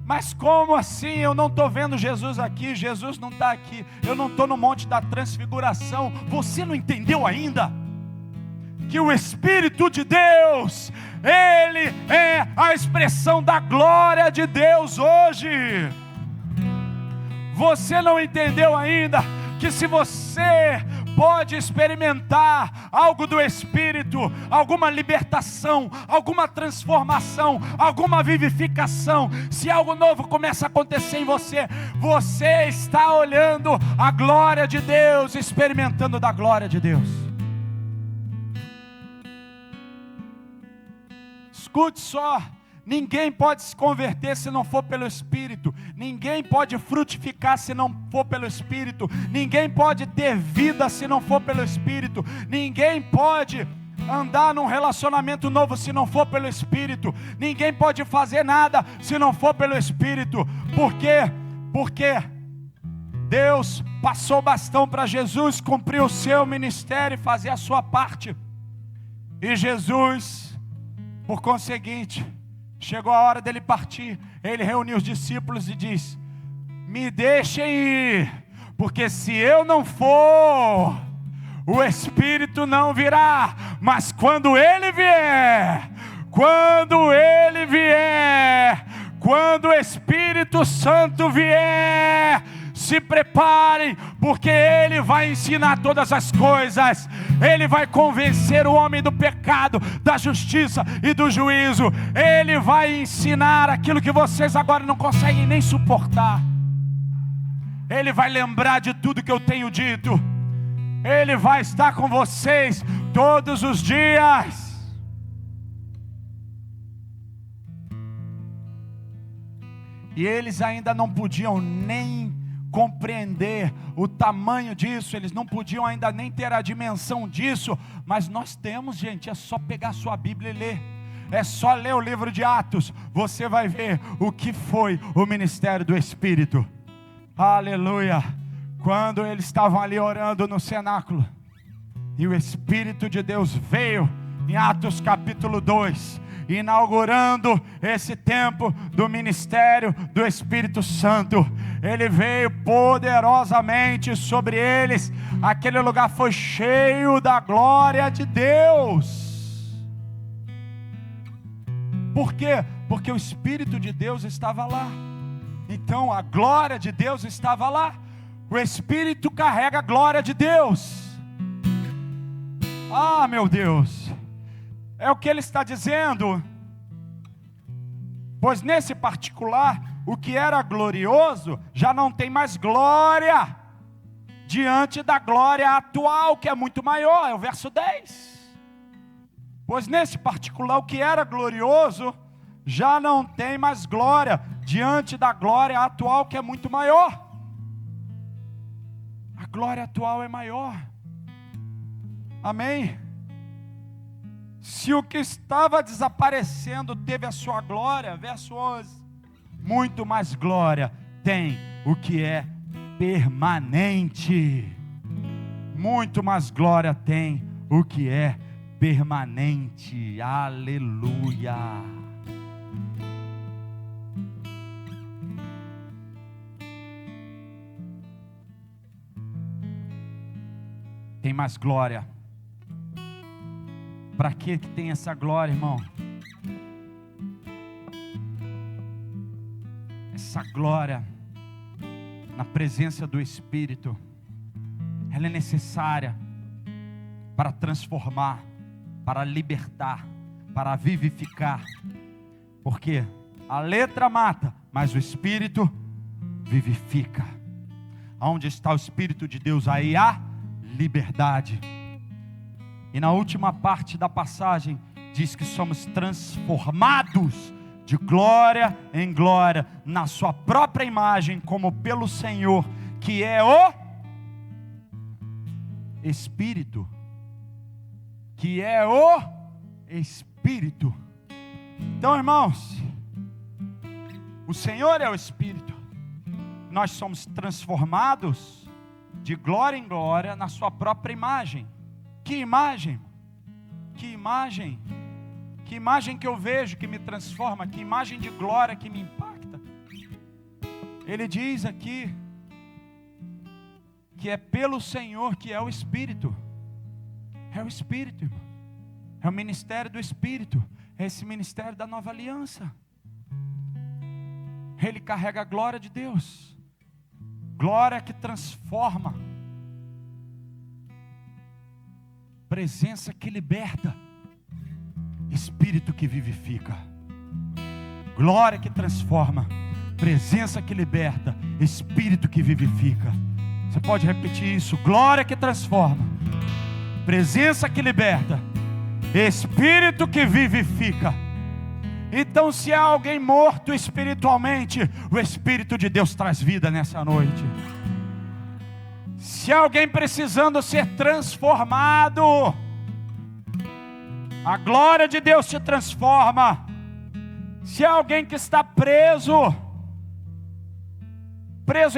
mas como assim? Eu não estou vendo Jesus aqui, Jesus não está aqui, eu não estou no Monte da Transfiguração. Você não entendeu ainda? Que o Espírito de Deus, Ele é a expressão da glória de Deus hoje. Você não entendeu ainda que se você pode experimentar algo do Espírito, alguma libertação, alguma transformação, alguma vivificação, se algo novo começa a acontecer em você, você está olhando a glória de Deus, experimentando da glória de Deus. Escute só, ninguém pode se converter se não for pelo Espírito. Ninguém pode frutificar se não for pelo Espírito. Ninguém pode ter vida se não for pelo Espírito. Ninguém pode andar num relacionamento novo se não for pelo Espírito. Ninguém pode fazer nada se não for pelo Espírito. Por quê? Porque Deus passou o bastão para Jesus cumprir o seu ministério e fazer a sua parte. E Jesus, por conseguinte, chegou a hora dele partir. Ele reuniu os discípulos e diz: me deixem ir, porque se eu não for, o Espírito não virá. Mas quando ele vier, quando o Espírito Santo vier se preparem, porque Ele vai ensinar todas as coisas. Ele vai convencer o homem do pecado, da justiça e do juízo. Ele vai ensinar aquilo que vocês agora não conseguem nem suportar. Ele vai lembrar de tudo que eu tenho dito. Ele vai estar com vocês todos os dias. E eles ainda não podiam nem compreender o tamanho disso, eles não podiam ainda nem ter a dimensão disso, mas nós temos, gente. É só pegar sua Bíblia e ler, é só ler o livro de Atos, você vai ver o que foi o ministério do Espírito. Aleluia! Quando eles estavam ali orando no cenáculo, e o Espírito de Deus veio, em Atos capítulo 2, inaugurando esse tempo do ministério do Espírito Santo. Ele veio poderosamente sobre eles. Aquele lugar foi cheio da glória de Deus. Por quê? Porque o Espírito de Deus estava lá. Então a glória de Deus estava lá. O Espírito carrega a glória de Deus. Ah, meu Deus! É o que ele está dizendo. Pois nesse particular, o que era glorioso já não tem mais glória diante da glória atual, que é muito maior. É o verso 10. Pois nesse particular, o que era glorioso já não tem mais glória diante da glória atual, que é muito maior. A glória atual é maior. Amém? Se o que estava desaparecendo teve a sua glória, verso 11, muito mais glória tem o que é permanente. Muito mais glória tem o que é permanente. Aleluia. Tem mais glória. Para que tem essa glória, irmão? Essa glória na presença do Espírito, ela é necessária para transformar, para libertar, para vivificar. Porque a letra mata, mas o Espírito vivifica. Onde está o Espírito de Deus, aí há liberdade. E na última parte da passagem diz que somos transformados de glória em glória na sua própria imagem, como pelo Senhor, que é o Espírito. Que é o Espírito. Então, irmãos, o Senhor é o Espírito. Nós somos transformados de glória em glória na sua própria imagem. Que imagem? Que imagem? Que imagem que eu vejo que me transforma? Que imagem de glória que me impacta? Ele diz aqui que é pelo Senhor, que é o Espírito. É o Espírito, irmão. É o ministério do Espírito. É esse ministério da nova aliança. Ele carrega a glória de Deus. Glória que transforma. Presença que liberta. Espírito que vivifica. Glória que transforma. Presença que liberta. Espírito que vivifica. Você pode repetir isso? Glória que transforma. Presença que liberta. Espírito que vivifica. Então, se há alguém morto espiritualmente, o Espírito de Deus traz vida nessa noite. Se há alguém precisando ser transformado, a glória de Deus te transforma. Se há alguém que está preso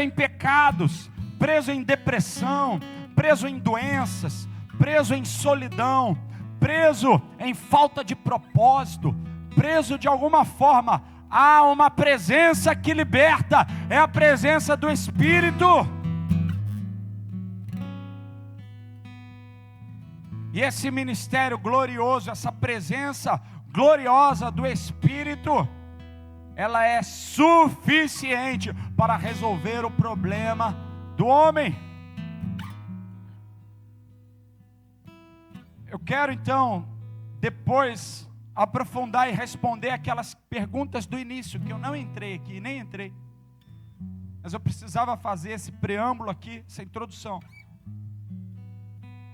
em pecados, preso em depressão, preso em doenças, preso em solidão, preso em falta de propósito, preso de alguma forma, há uma presença que liberta, é a presença do Espírito. E esse ministério glorioso, essa presença gloriosa do Espírito, ela é suficiente para resolver o problema do homem. Eu quero então, depois, aprofundar e responder aquelas perguntas do início, que eu não entrei aqui, nem entrei. Mas eu precisava fazer esse preâmbulo aqui, essa introdução.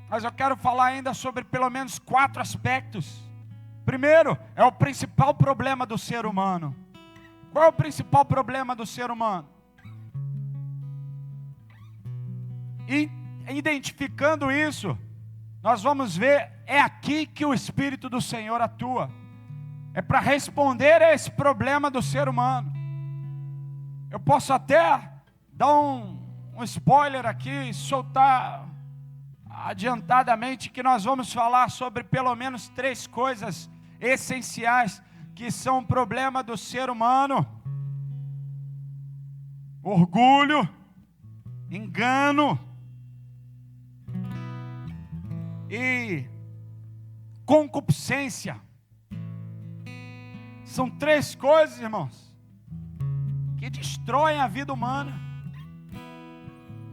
Mas eu quero falar ainda sobre pelo menos 4 aspectos. Primeiro, é o principal problema do ser humano. Qual é o principal problema do ser humano? E identificando isso, nós vamos ver, é aqui que o Espírito do Senhor atua. É para responder a esse problema do ser humano. Eu posso até dar um spoiler aqui, soltar adiantadamente, que nós vamos falar sobre pelo menos 3 coisas essenciais que são o problema do ser humano: orgulho, engano e concupiscência. São 3 coisas, irmãos, que destroem a vida humana: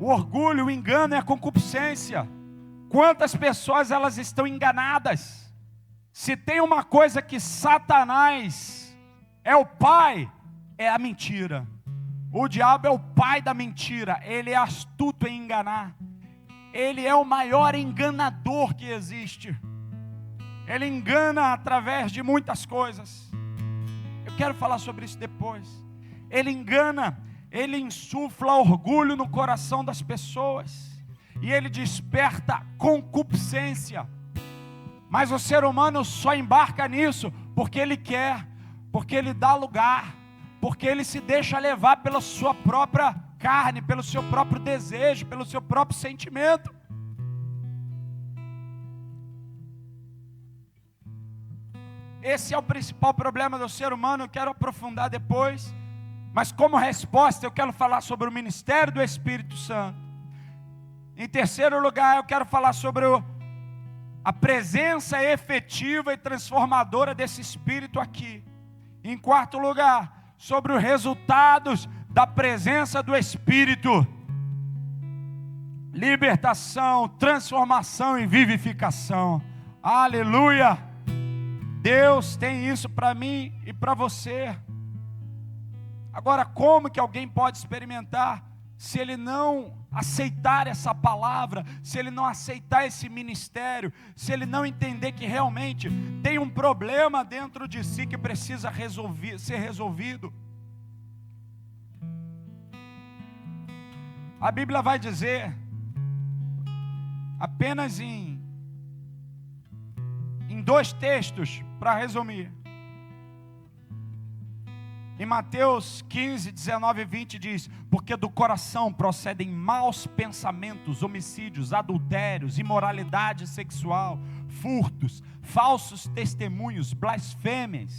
o orgulho, o engano e a concupiscência. Quantas pessoas elas estão enganadas? Se tem uma coisa que Satanás é o pai, é a mentira. O diabo é o pai da mentira. Ele é astuto em enganar. Ele é o maior enganador que existe. Ele engana através de muitas coisas. Eu quero falar sobre isso depois. Ele engana, ele insufla orgulho no coração das pessoas. E ele desperta concupiscência. Mas o ser humano só embarca nisso porque ele quer, porque ele dá lugar, porque ele se deixa levar pela sua própria carne, pelo seu próprio desejo, pelo seu próprio sentimento. Esse é o principal problema do ser humano. Eu quero aprofundar depois, mas como resposta eu quero falar sobre o ministério do Espírito Santo. Em terceiro lugar, eu quero falar sobre a presença efetiva e transformadora desse Espírito aqui. Em quarto lugar, sobre os resultados da presença do Espírito: libertação, transformação e vivificação. Aleluia! Deus tem isso para mim e para você. Agora, como que alguém pode experimentar se ele não aceitar essa palavra, se ele não aceitar esse ministério, se ele não entender que realmente tem um problema dentro de si que precisa ser resolvido? A Bíblia vai dizer, apenas em 2 textos, para resumir. Em Mateus 15, 19 e 20 diz: porque do coração procedem maus pensamentos, homicídios, adultérios, imoralidade sexual, furtos, falsos testemunhos, blasfêmias.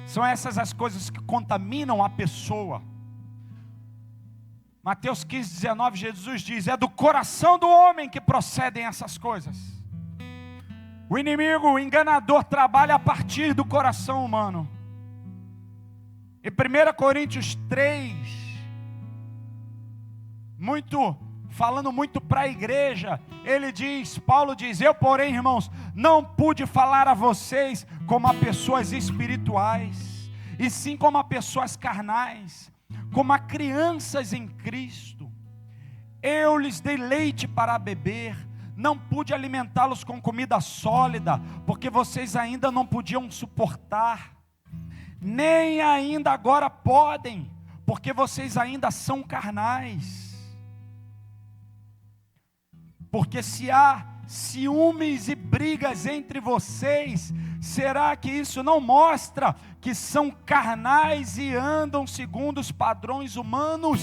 São essas as coisas que contaminam a pessoa. Mateus 15, 19, Jesus diz: é do coração do homem que procedem essas coisas. O inimigo, o enganador, trabalha a partir do coração humano. Em 1 Coríntios 3, falando muito para a igreja, Paulo diz: eu, porém, irmãos, não pude falar a vocês como a pessoas espirituais, e sim como a pessoas carnais, como a crianças em Cristo. Eu lhes dei leite para beber, não pude alimentá-los com comida sólida, porque vocês ainda não podiam suportar, nem ainda agora podem, porque vocês ainda são carnais. Porque se há ciúmes e brigas entre vocês, será que isso não mostra que são carnais e andam segundo os padrões humanos?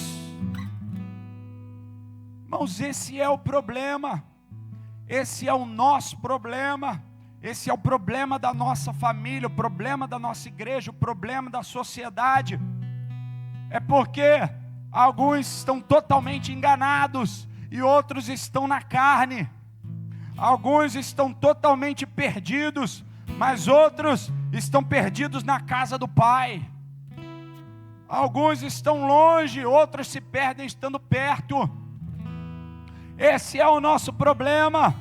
Irmãos, esse é o problema. Esse é o nosso problema. Esse é o problema da nossa família, o problema da nossa igreja, o problema da sociedade. É porque alguns estão totalmente enganados e outros estão na carne. Alguns estão totalmente perdidos, mas outros estão perdidos na casa do Pai. Alguns estão longe, outros se perdem estando perto. Esse é o nosso problema.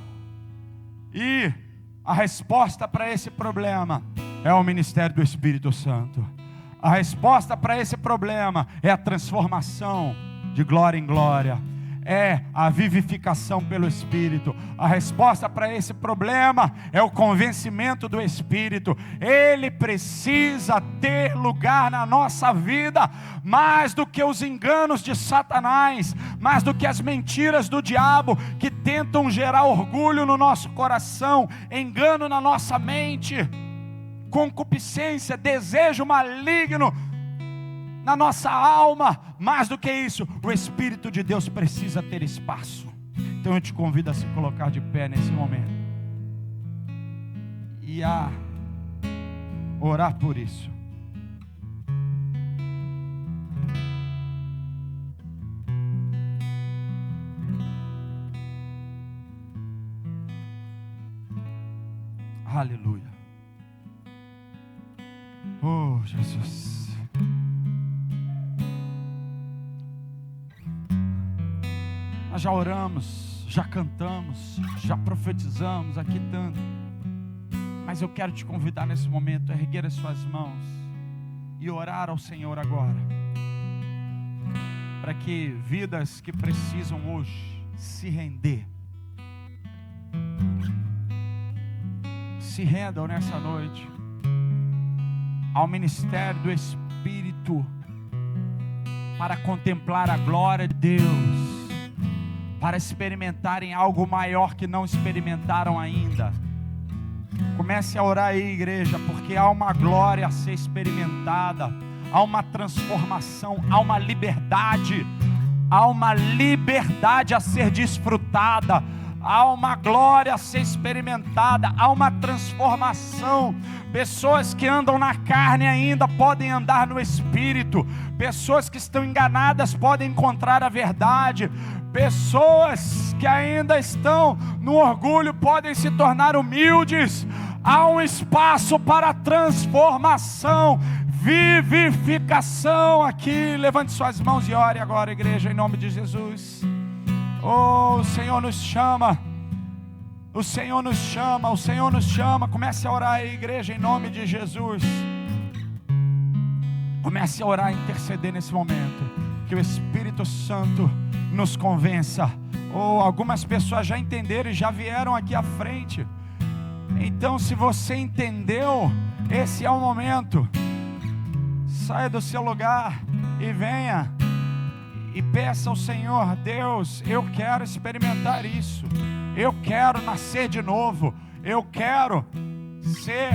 E a resposta para esse problema é o ministério do Espírito Santo. A resposta para esse problema é a transformação de glória em glória. É a vivificação pelo Espírito. A resposta para esse problema é o convencimento do Espírito. Ele precisa ter lugar na nossa vida, mais do que os enganos de Satanás, mais do que as mentiras do diabo, que tentam gerar orgulho no nosso coração, engano na nossa mente, concupiscência, desejo maligno na nossa alma. Mais do que isso, o Espírito de Deus precisa ter espaço. Então eu te convido a se colocar de pé nesse momento e a orar por isso. Aleluia. Oh, Jesus. Nós já oramos, já cantamos, já profetizamos aqui tanto. Mas eu quero te convidar nesse momento a erguer as suas mãos e orar ao Senhor agora, para que vidas que precisam hoje se render, se rendam nessa noite ao ministério do Espírito, para contemplar a glória de Deus, para experimentarem algo maior que não experimentaram ainda. Comece a orar aí, igreja, porque há uma glória a ser experimentada, há uma transformação, há uma liberdade a ser desfrutada, há uma glória a ser experimentada, há uma transformação. Pessoas que andam na carne ainda podem andar no Espírito. Pessoas que estão enganadas podem encontrar a verdade. Pessoas que ainda estão no orgulho podem se tornar humildes. Há um espaço para transformação, vivificação aqui. Levante suas mãos e ore agora, igreja, em nome de Jesus. Oh, o Senhor nos chama. O Senhor nos chama, o Senhor nos chama. Comece a orar aí, igreja, em nome de Jesus. Comece a orar e interceder nesse momento. Que o Espírito Santo nos convença. Oh, algumas pessoas já entenderam e já vieram aqui à frente. Então, se você entendeu, esse é o momento. Saia do seu lugar e venha e peça ao Senhor: Deus, eu quero experimentar isso. Eu quero nascer de novo. Eu quero ser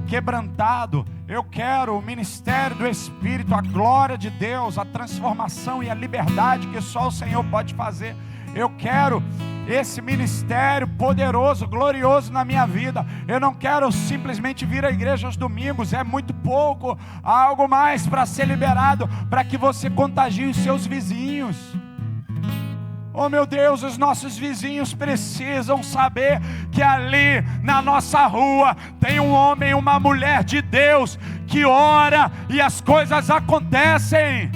quebrantado. Eu quero o ministério do Espírito, a glória de Deus, a transformação e a liberdade que só o Senhor pode fazer. Eu quero esse ministério poderoso, glorioso na minha vida. Eu não quero simplesmente vir à igreja aos domingos, é muito pouco. Há algo mais para ser liberado, para que você contagie os seus vizinhos. Oh meu Deus, os nossos vizinhos precisam saber que ali na nossa rua tem um homem e uma mulher de Deus que ora e as coisas acontecem.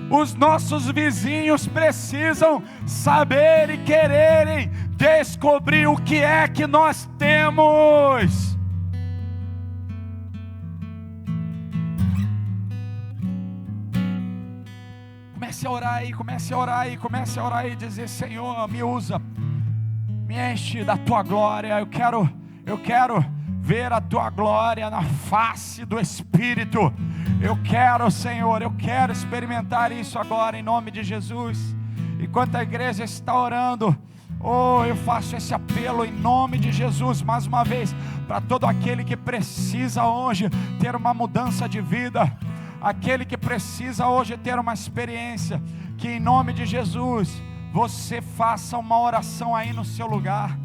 Os nossos vizinhos precisam saber e quererem descobrir o que é que nós temos. Comece a orar aí, comece a orar aí, comece a orar aí e dizer: Senhor, me usa, me enche da tua glória. Eu quero ver a tua glória na face do Espírito. Eu quero, Senhor, eu quero experimentar isso agora em nome de Jesus. Enquanto a igreja está orando, oh, eu faço esse apelo em nome de Jesus mais uma vez, para todo aquele que precisa hoje ter uma mudança de vida, aquele que precisa hoje ter uma experiência, que em nome de Jesus você faça uma oração aí no seu lugar,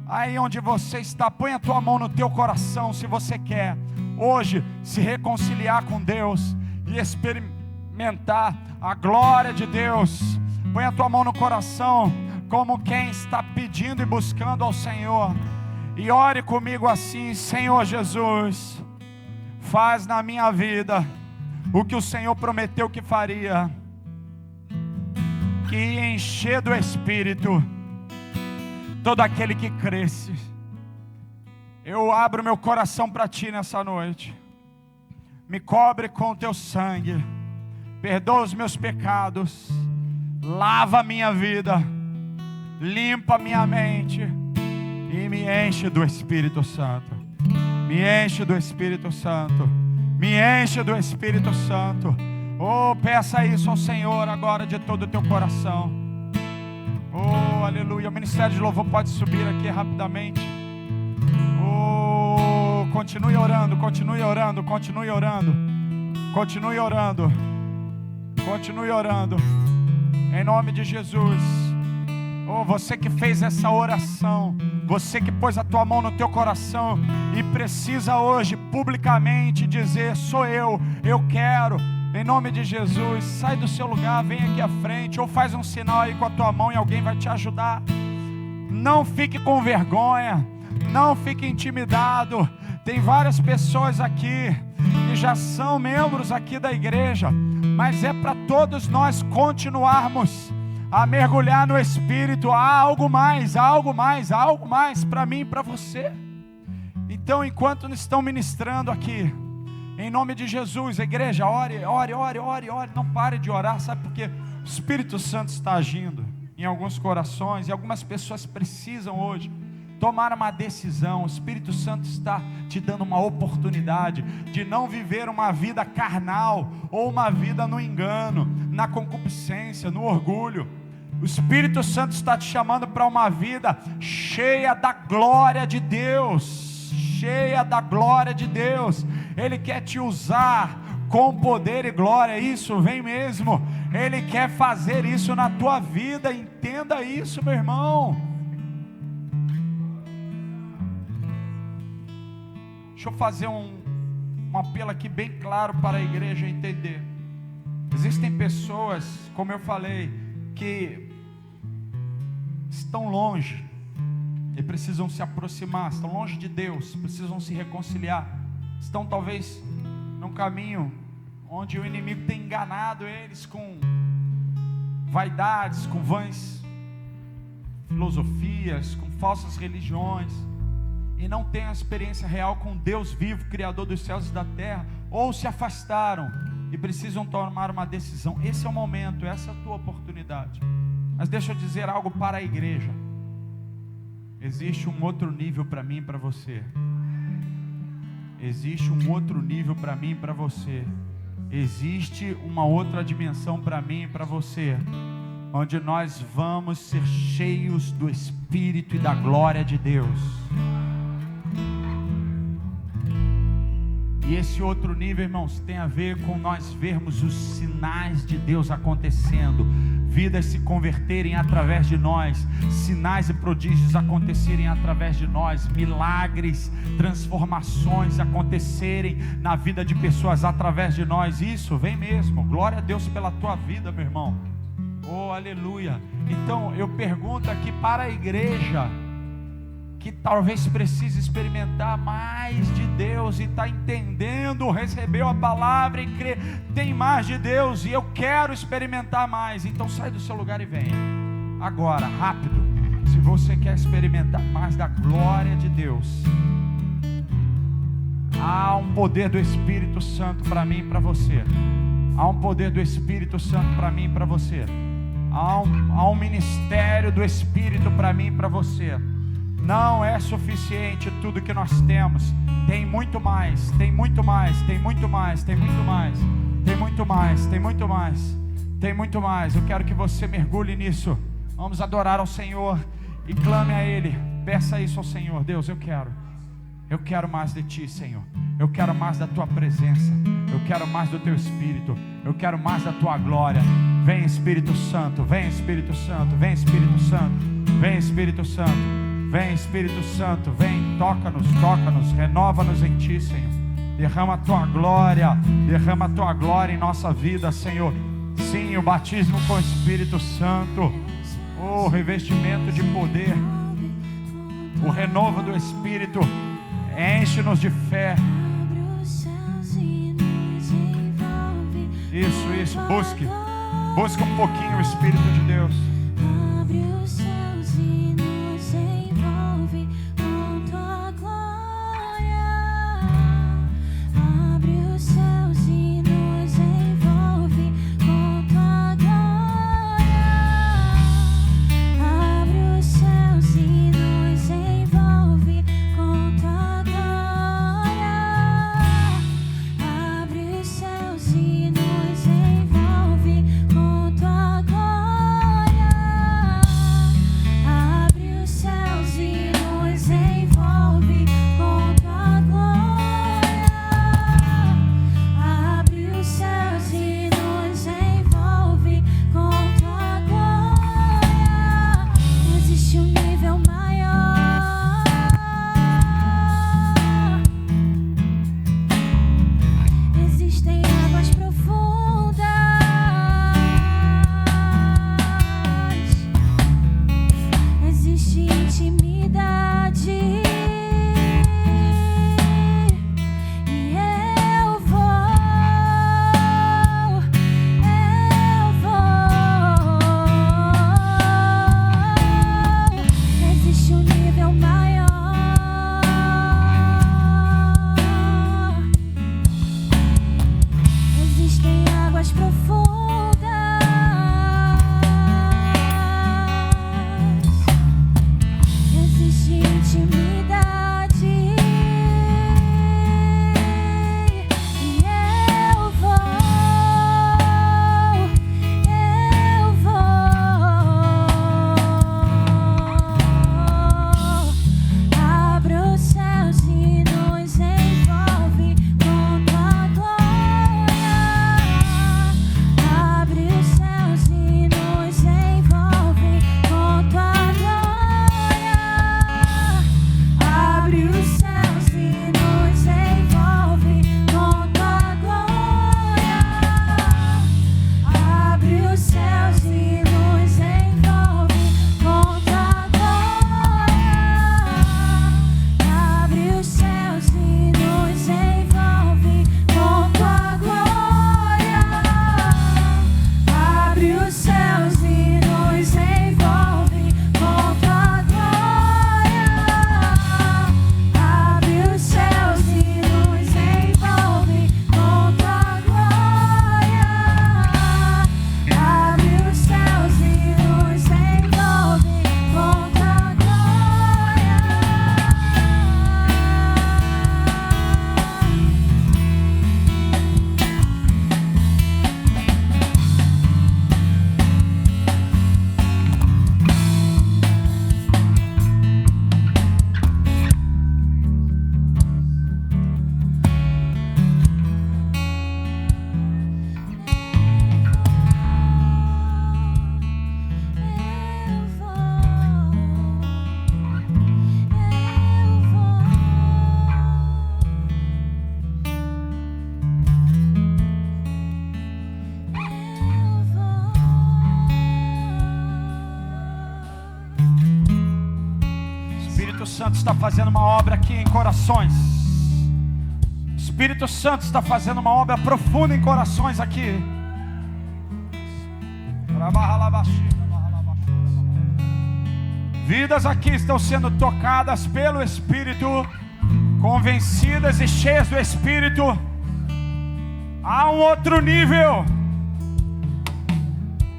aí onde você está. Põe a tua mão no teu coração, se você quer hoje se reconciliar com Deus e experimentar a glória de Deus. Põe a tua mão no coração, como quem está pedindo e buscando ao Senhor, e ore comigo assim: Senhor Jesus, faz na minha vida o que o Senhor prometeu que faria, que ia encher do Espírito todo aquele que cresce. Eu abro meu coração para Ti nessa noite. Me cobre com o Teu sangue, perdoa os meus pecados, lava a minha vida, limpa a minha mente e me enche do Espírito Santo. Me enche do Espírito Santo. Me enche do Espírito Santo. Oh, peça isso ao Senhor agora de todo o teu coração. Oh, aleluia. O ministério de louvor pode subir aqui rapidamente. Oh, continue orando, continue orando, continue orando. Continue orando. Continue orando. Em nome de Jesus. Oh, você que fez essa oração, você que pôs a tua mão no teu coração e precisa hoje publicamente dizer: sou eu quero. Em nome de Jesus, sai do seu lugar, vem aqui à frente, ou faz um sinal aí com a tua mão e alguém vai te ajudar. Não fique com vergonha, não fique intimidado. Tem várias pessoas aqui que já são membros aqui da igreja, mas é para todos nós continuarmos a mergulhar no Espírito. Há algo mais, há algo mais, há algo mais para mim e para você. Então, enquanto estão ministrando aqui, em nome de Jesus, a igreja, ore, ore, ore, ore, ore. Não pare de orar, sabe por quê? O Espírito Santo está agindo em alguns corações, e algumas pessoas precisam hoje tomar uma decisão. O Espírito Santo está te dando uma oportunidade de não viver uma vida carnal, ou uma vida no engano, na concupiscência, no orgulho. O Espírito Santo está te chamando para uma vida cheia da glória de Deus, cheia da glória de Deus. Ele quer te usar com poder e glória. Isso, vem mesmo. Ele quer fazer isso na tua vida. Entenda isso, meu irmão. Deixa eu fazer um apelo aqui bem claro para a igreja entender. Existem pessoas, como eu falei, que estão longe e precisam se aproximar, estão longe de Deus, precisam se reconciliar, estão talvez num caminho onde o inimigo tem enganado eles com vaidades, com vãs filosofias, com falsas religiões, e não têm a experiência real com Deus vivo, Criador dos céus e da terra, ou se afastaram e precisam tomar uma decisão. Esse é o momento, essa é a tua oportunidade. Mas deixa eu dizer algo para a igreja. Existe um outro nível para mim e para você. Existe um outro nível para mim e para você. Existe uma outra dimensão para mim e para você, onde nós vamos ser cheios do Espírito e da glória de Deus. E esse outro nível, irmãos, tem a ver com nós vermos os sinais de Deus acontecendo, vidas se converterem através de nós, sinais e prodígios acontecerem através de nós, milagres, transformações acontecerem na vida de pessoas através de nós. Isso, vem mesmo. Glória a Deus pela tua vida, meu irmão. Oh, aleluia. Então eu pergunto aqui para a igreja que talvez precise experimentar mais de Deus e está entendendo, recebeu a palavra e crê, tem mais de Deus e eu quero experimentar mais. Então sai do seu lugar e venha agora, rápido. Se você quer experimentar mais da glória de Deus, há um poder do Espírito Santo para mim e para você. Há um poder do Espírito Santo para mim e para você. Há um ministério do Espírito para mim e para você. Não é suficiente tudo que nós temos. Tem muito mais, tem muito mais, tem muito mais, tem muito mais, tem muito mais, tem muito mais, tem muito mais. Eu quero que você mergulhe nisso. Vamos adorar ao Senhor e clame a Ele. Peça isso ao Senhor. Deus, eu quero mais de Ti, Senhor. Eu quero mais da Tua presença. Eu quero mais do Teu Espírito. Eu quero mais da Tua glória. Vem Espírito Santo, vem Espírito Santo, vem Espírito Santo, vem Espírito Santo. Vem Espírito Santo, vem, toca-nos, renova-nos em Ti, Senhor. Derrama a Tua glória em nossa vida, Senhor. Sim, o batismo com o Espírito Santo, o revestimento de poder, o renovo do Espírito, enche-nos de fé, Isso, busque um pouquinho o Espírito de Deus. Abre os céus e nos envolve com tua glória. Abre os céus e nos envolve com tua glória. Abre os céus e nos envolve com tua glória. Abre os céus e nos envolve com tua glória. Abre os céus e nos envolve com tua glória. Abre os céus e nos envolve com tua glória. Existe um nível maior. Existem águas profundas. Existe intimidade. E eu vou. Existe um nível maior. Existem águas profundas. Existe intimidade. E eu vou. Abre os céus e nos envolve com tua glória. Abre os céus e nos envolve com tua glória. Abre os céus e nos envolve com tua glória. Abre os céus e nos envolve com tua glória. Abre os céus e nos envolve com tua glória. Abre os céus e nos envolve com tua glória. Abre os céus e nos envolve com tua glória. Abre os céus e nos envolve com tua glória. Espírito Santo está fazendo uma obra aqui em corações. Espírito Santo está fazendo uma obra profunda em corações aqui. Vidas aqui estão sendo tocadas pelo Espírito, convencidas e cheias do Espírito. Há um outro nível.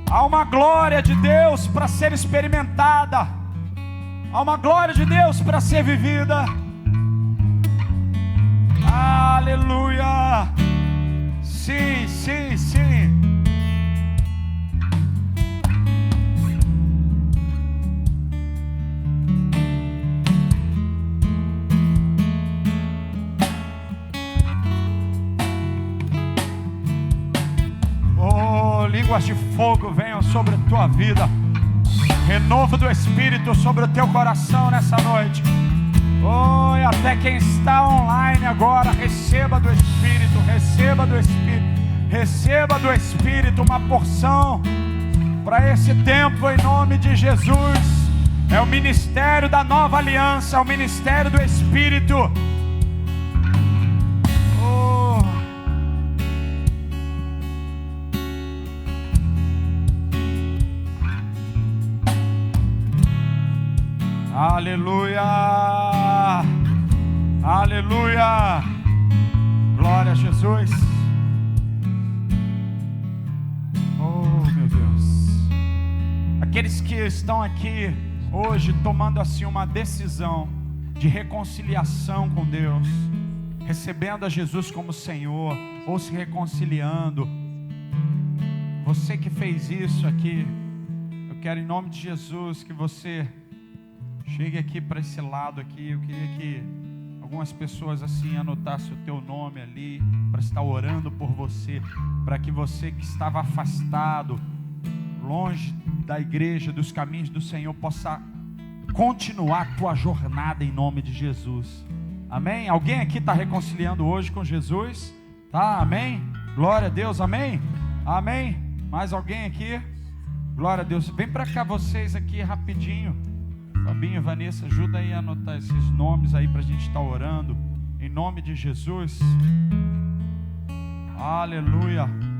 Há uma glória de Deus para ser experimentada. Há uma glória de Deus para ser vivida. Aleluia. Sim, sim, sim. Oh, línguas de fogo venham sobre a tua vida. Renovo do Espírito sobre o teu coração nessa noite. Oh, e até quem está online agora, receba do Espírito, receba do Espírito, receba do Espírito uma porção para esse tempo em nome de Jesus. É o ministério da nova aliança, é o ministério do Espírito. Oh. Aleluia! Aleluia! Glória a Jesus! Oh, meu Deus! Aqueles que estão aqui hoje tomando assim uma decisão de reconciliação com Deus, recebendo a Jesus como Senhor, ou se reconciliando, você que fez isso aqui, eu quero em nome de Jesus que você chegue aqui para esse lado aqui. Eu queria que algumas pessoas assim anotassem o teu nome ali, para estar orando por você, para que você que estava afastado, longe da igreja, dos caminhos do Senhor, possa continuar a tua jornada em nome de Jesus. Amém? Alguém aqui está reconciliando hoje com Jesus? Tá? Amém? Glória a Deus, amém? Amém? Mais alguém aqui? Glória a Deus. Vem para cá vocês aqui rapidinho. Fabinho e Vanessa, ajuda aí a anotar esses nomes aí para a gente estar orando em nome de Jesus. Aleluia.